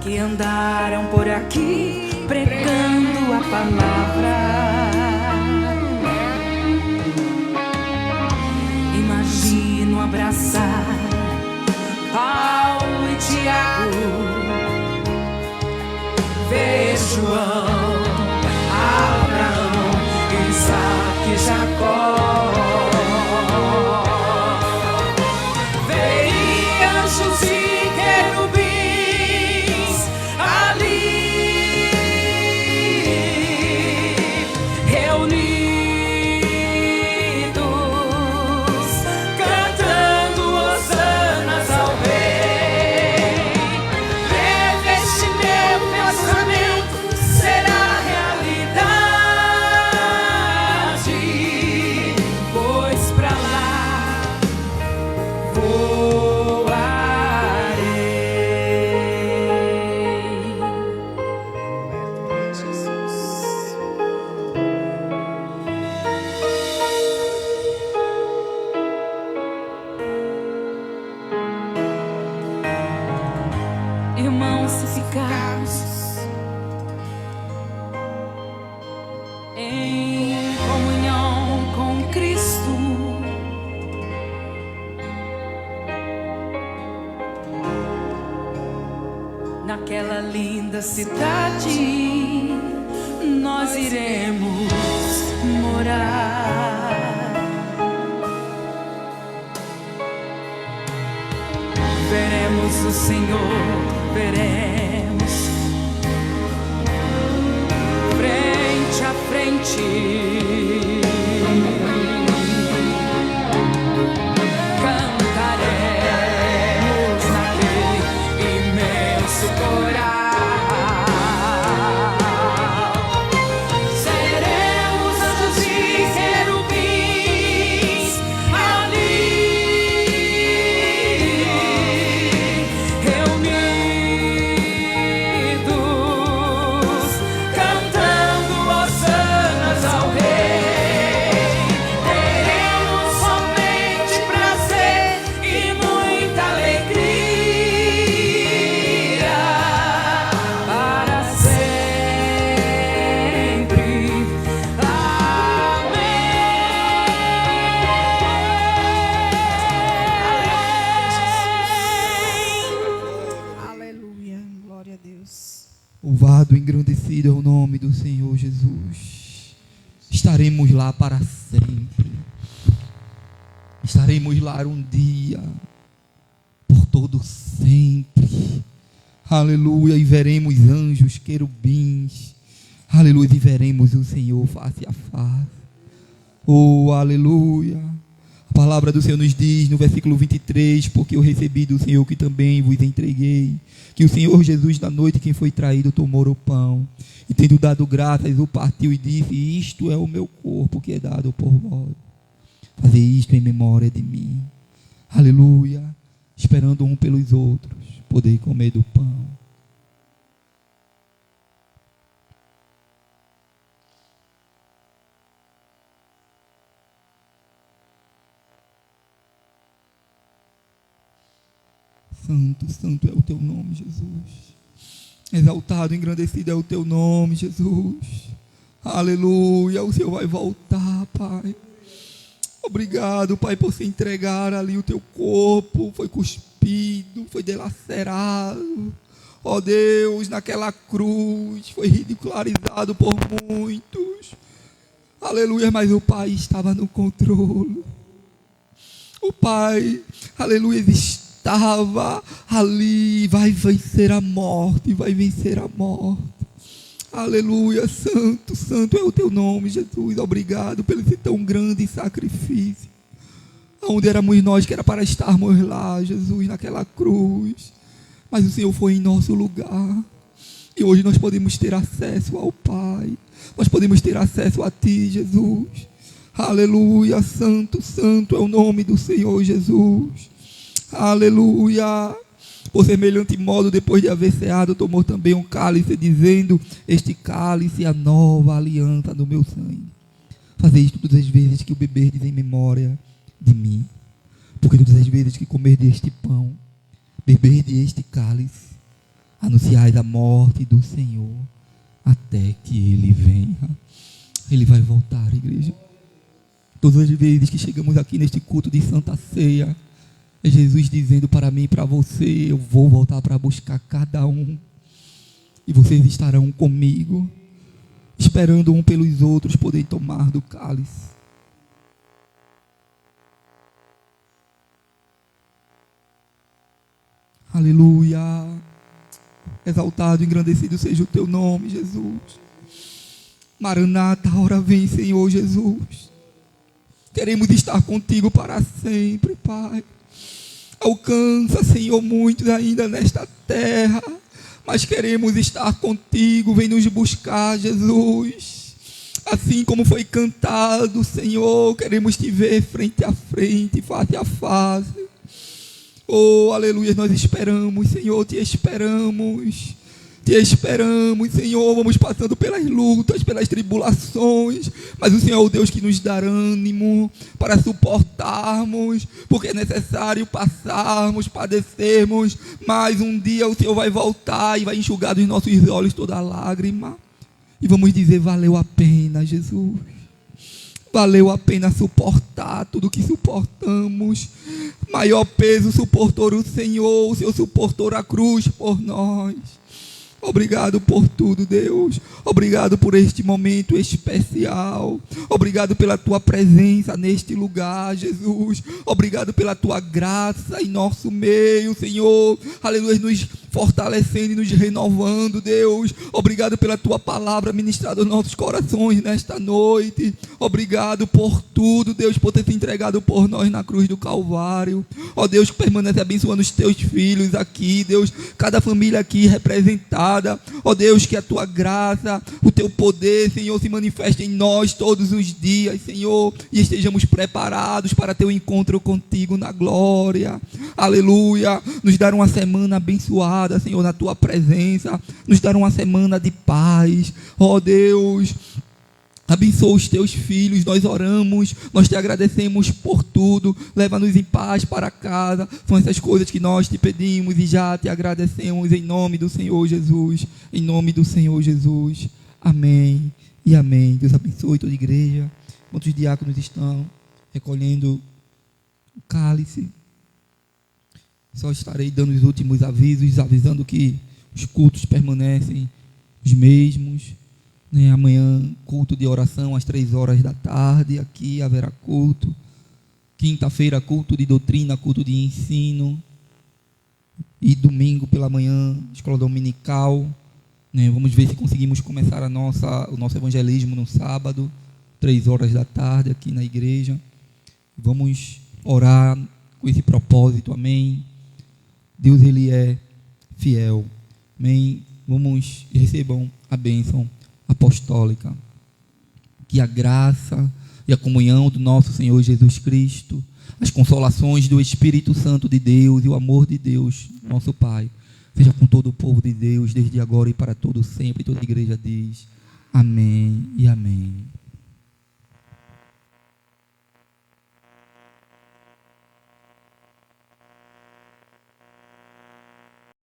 que andaram por aqui pregando a palavra. Imagino abraçar Paulo e Tiago, ver João, Abraão, Isaac e Jacó. Veria anjos e querubins ali reunidos, cantando hosanas ao Rei. Breve este meu pensamento será realidade, pois pra lá voarei. Jesus. Irmãos, se ficarmos em comunhão com Cristo, naquela linda cidade nós iremos morar. o Senhor veremos, frente a frente. Louvado, engrandecido é o nome do Senhor Jesus. Estaremos lá para sempre. Estaremos lá um dia, por todo sempre. Aleluia. E veremos anjos, querubins. Aleluia. E veremos o Senhor face a face. Oh, aleluia. A palavra do Senhor nos diz no versículo 23: porque eu recebi do Senhor que também vos entreguei, que o Senhor Jesus, na noite quem foi traído, tomou o pão, e tendo dado graças, o partiu e disse: isto é o meu corpo que é dado por vós. Fazer isto em memória de mim. Aleluia. Esperando um pelos outros, poder comer do pão. Santo, santo é o teu nome, Jesus. Exaltado, engrandecido é o teu nome, Jesus. Aleluia. O Senhor vai voltar, Pai. Obrigado, Pai, por se entregar ali. O teu corpo foi cuspido, foi dilacerado. Ó Deus, naquela cruz foi ridicularizado por muitos. Aleluia, mas o Pai estava no controle. O Pai, aleluia, estava ali, vai vencer a morte, vai vencer a morte. Aleluia. Santo, santo é o teu nome, Jesus. Obrigado pelo esse tão grande sacrifício, onde éramos nós que era para estarmos lá, Jesus, naquela cruz, mas o Senhor foi em nosso lugar, e hoje nós podemos ter acesso ao Pai, nós podemos ter acesso a Ti, Jesus. Aleluia. Santo, santo é o nome do Senhor Jesus. Aleluia. Por semelhante modo, depois de haver ceado, tomou também um cálice, dizendo: este cálice é a nova aliança do meu sangue. Fazei isto todas as vezes que o beberdes em memória de mim. Porque todas as vezes que comerdes este pão, beberdes este cálice, anunciais a morte do Senhor, até que Ele venha. Ele vai voltar, igreja. Todas as vezes que chegamos aqui neste culto de Santa Ceia, é Jesus dizendo para mim e para você: eu vou voltar para buscar cada um, e vocês estarão comigo, esperando um pelos outros poderem tomar do cálice. Aleluia. Exaltado, engrandecido seja o teu nome, Jesus. Maranata, ora vem, Senhor Jesus. Queremos estar contigo para sempre, Pai. Alcança, Senhor, muitos ainda nesta terra, mas queremos estar contigo. Vem nos buscar, Jesus. Assim como foi cantado, Senhor, queremos te ver frente a frente, face a face. Oh, aleluia, nós esperamos, Senhor, te esperamos. Te esperamos, Senhor. Vamos passando pelas lutas, pelas tribulações, mas o Senhor é o Deus que nos dá ânimo para suportarmos, porque é necessário passarmos, padecermos, mas um dia o Senhor vai voltar e vai enxugar dos nossos olhos toda lágrima, e vamos dizer: valeu a pena, Jesus. Valeu a pena suportar tudo que suportamos. Maior peso suportou o Senhor suportou a cruz por nós. Obrigado por tudo, Deus. Obrigado por este momento especial. Obrigado pela tua presença neste lugar, Jesus. Obrigado pela tua graça em nosso meio, Senhor. Aleluia, nos fortalecendo e nos renovando, Deus. Obrigado pela tua palavra ministrada aos nossos corações nesta noite. Obrigado por tudo, Deus, por ter se entregado por nós na cruz do Calvário. Ó Deus, que permanece abençoando os teus filhos aqui, Deus. Cada família aqui representada. Ó Deus, que a tua graça, o teu poder, Senhor, se manifeste em nós todos os dias, Senhor, e estejamos preparados para ter um encontro contigo na glória. Aleluia. Nos dar uma semana abençoada, Senhor, na tua presença. Nos dar uma semana de paz. Ó Deus, abençoa os teus filhos, nós oramos, nós te agradecemos por tudo, leva-nos em paz para casa, são essas coisas que nós te pedimos e já te agradecemos em nome do Senhor Jesus, em nome do Senhor Jesus, amém e amém. Deus abençoe toda a igreja. Enquanto os diáconos estão recolhendo o cálice, só estarei dando os últimos avisos, avisando que os cultos permanecem os mesmos. Amanhã, culto de oração às 3 horas da tarde, aqui haverá culto. Quinta-feira, culto de doutrina, culto de ensino. E domingo pela manhã, escola dominical. Vamos ver se conseguimos começar o nosso evangelismo no sábado, 3 horas da tarde, aqui na igreja. Vamos orar com esse propósito, amém. Deus, Ele é fiel, amém. Vamos, recebam a bênção apostólica. Que a graça e a comunhão do nosso Senhor Jesus Cristo, as consolações do Espírito Santo de Deus e o amor de Deus, nosso Pai, seja com todo o povo de Deus, desde agora e para todo sempre. Toda a igreja diz amém e amém.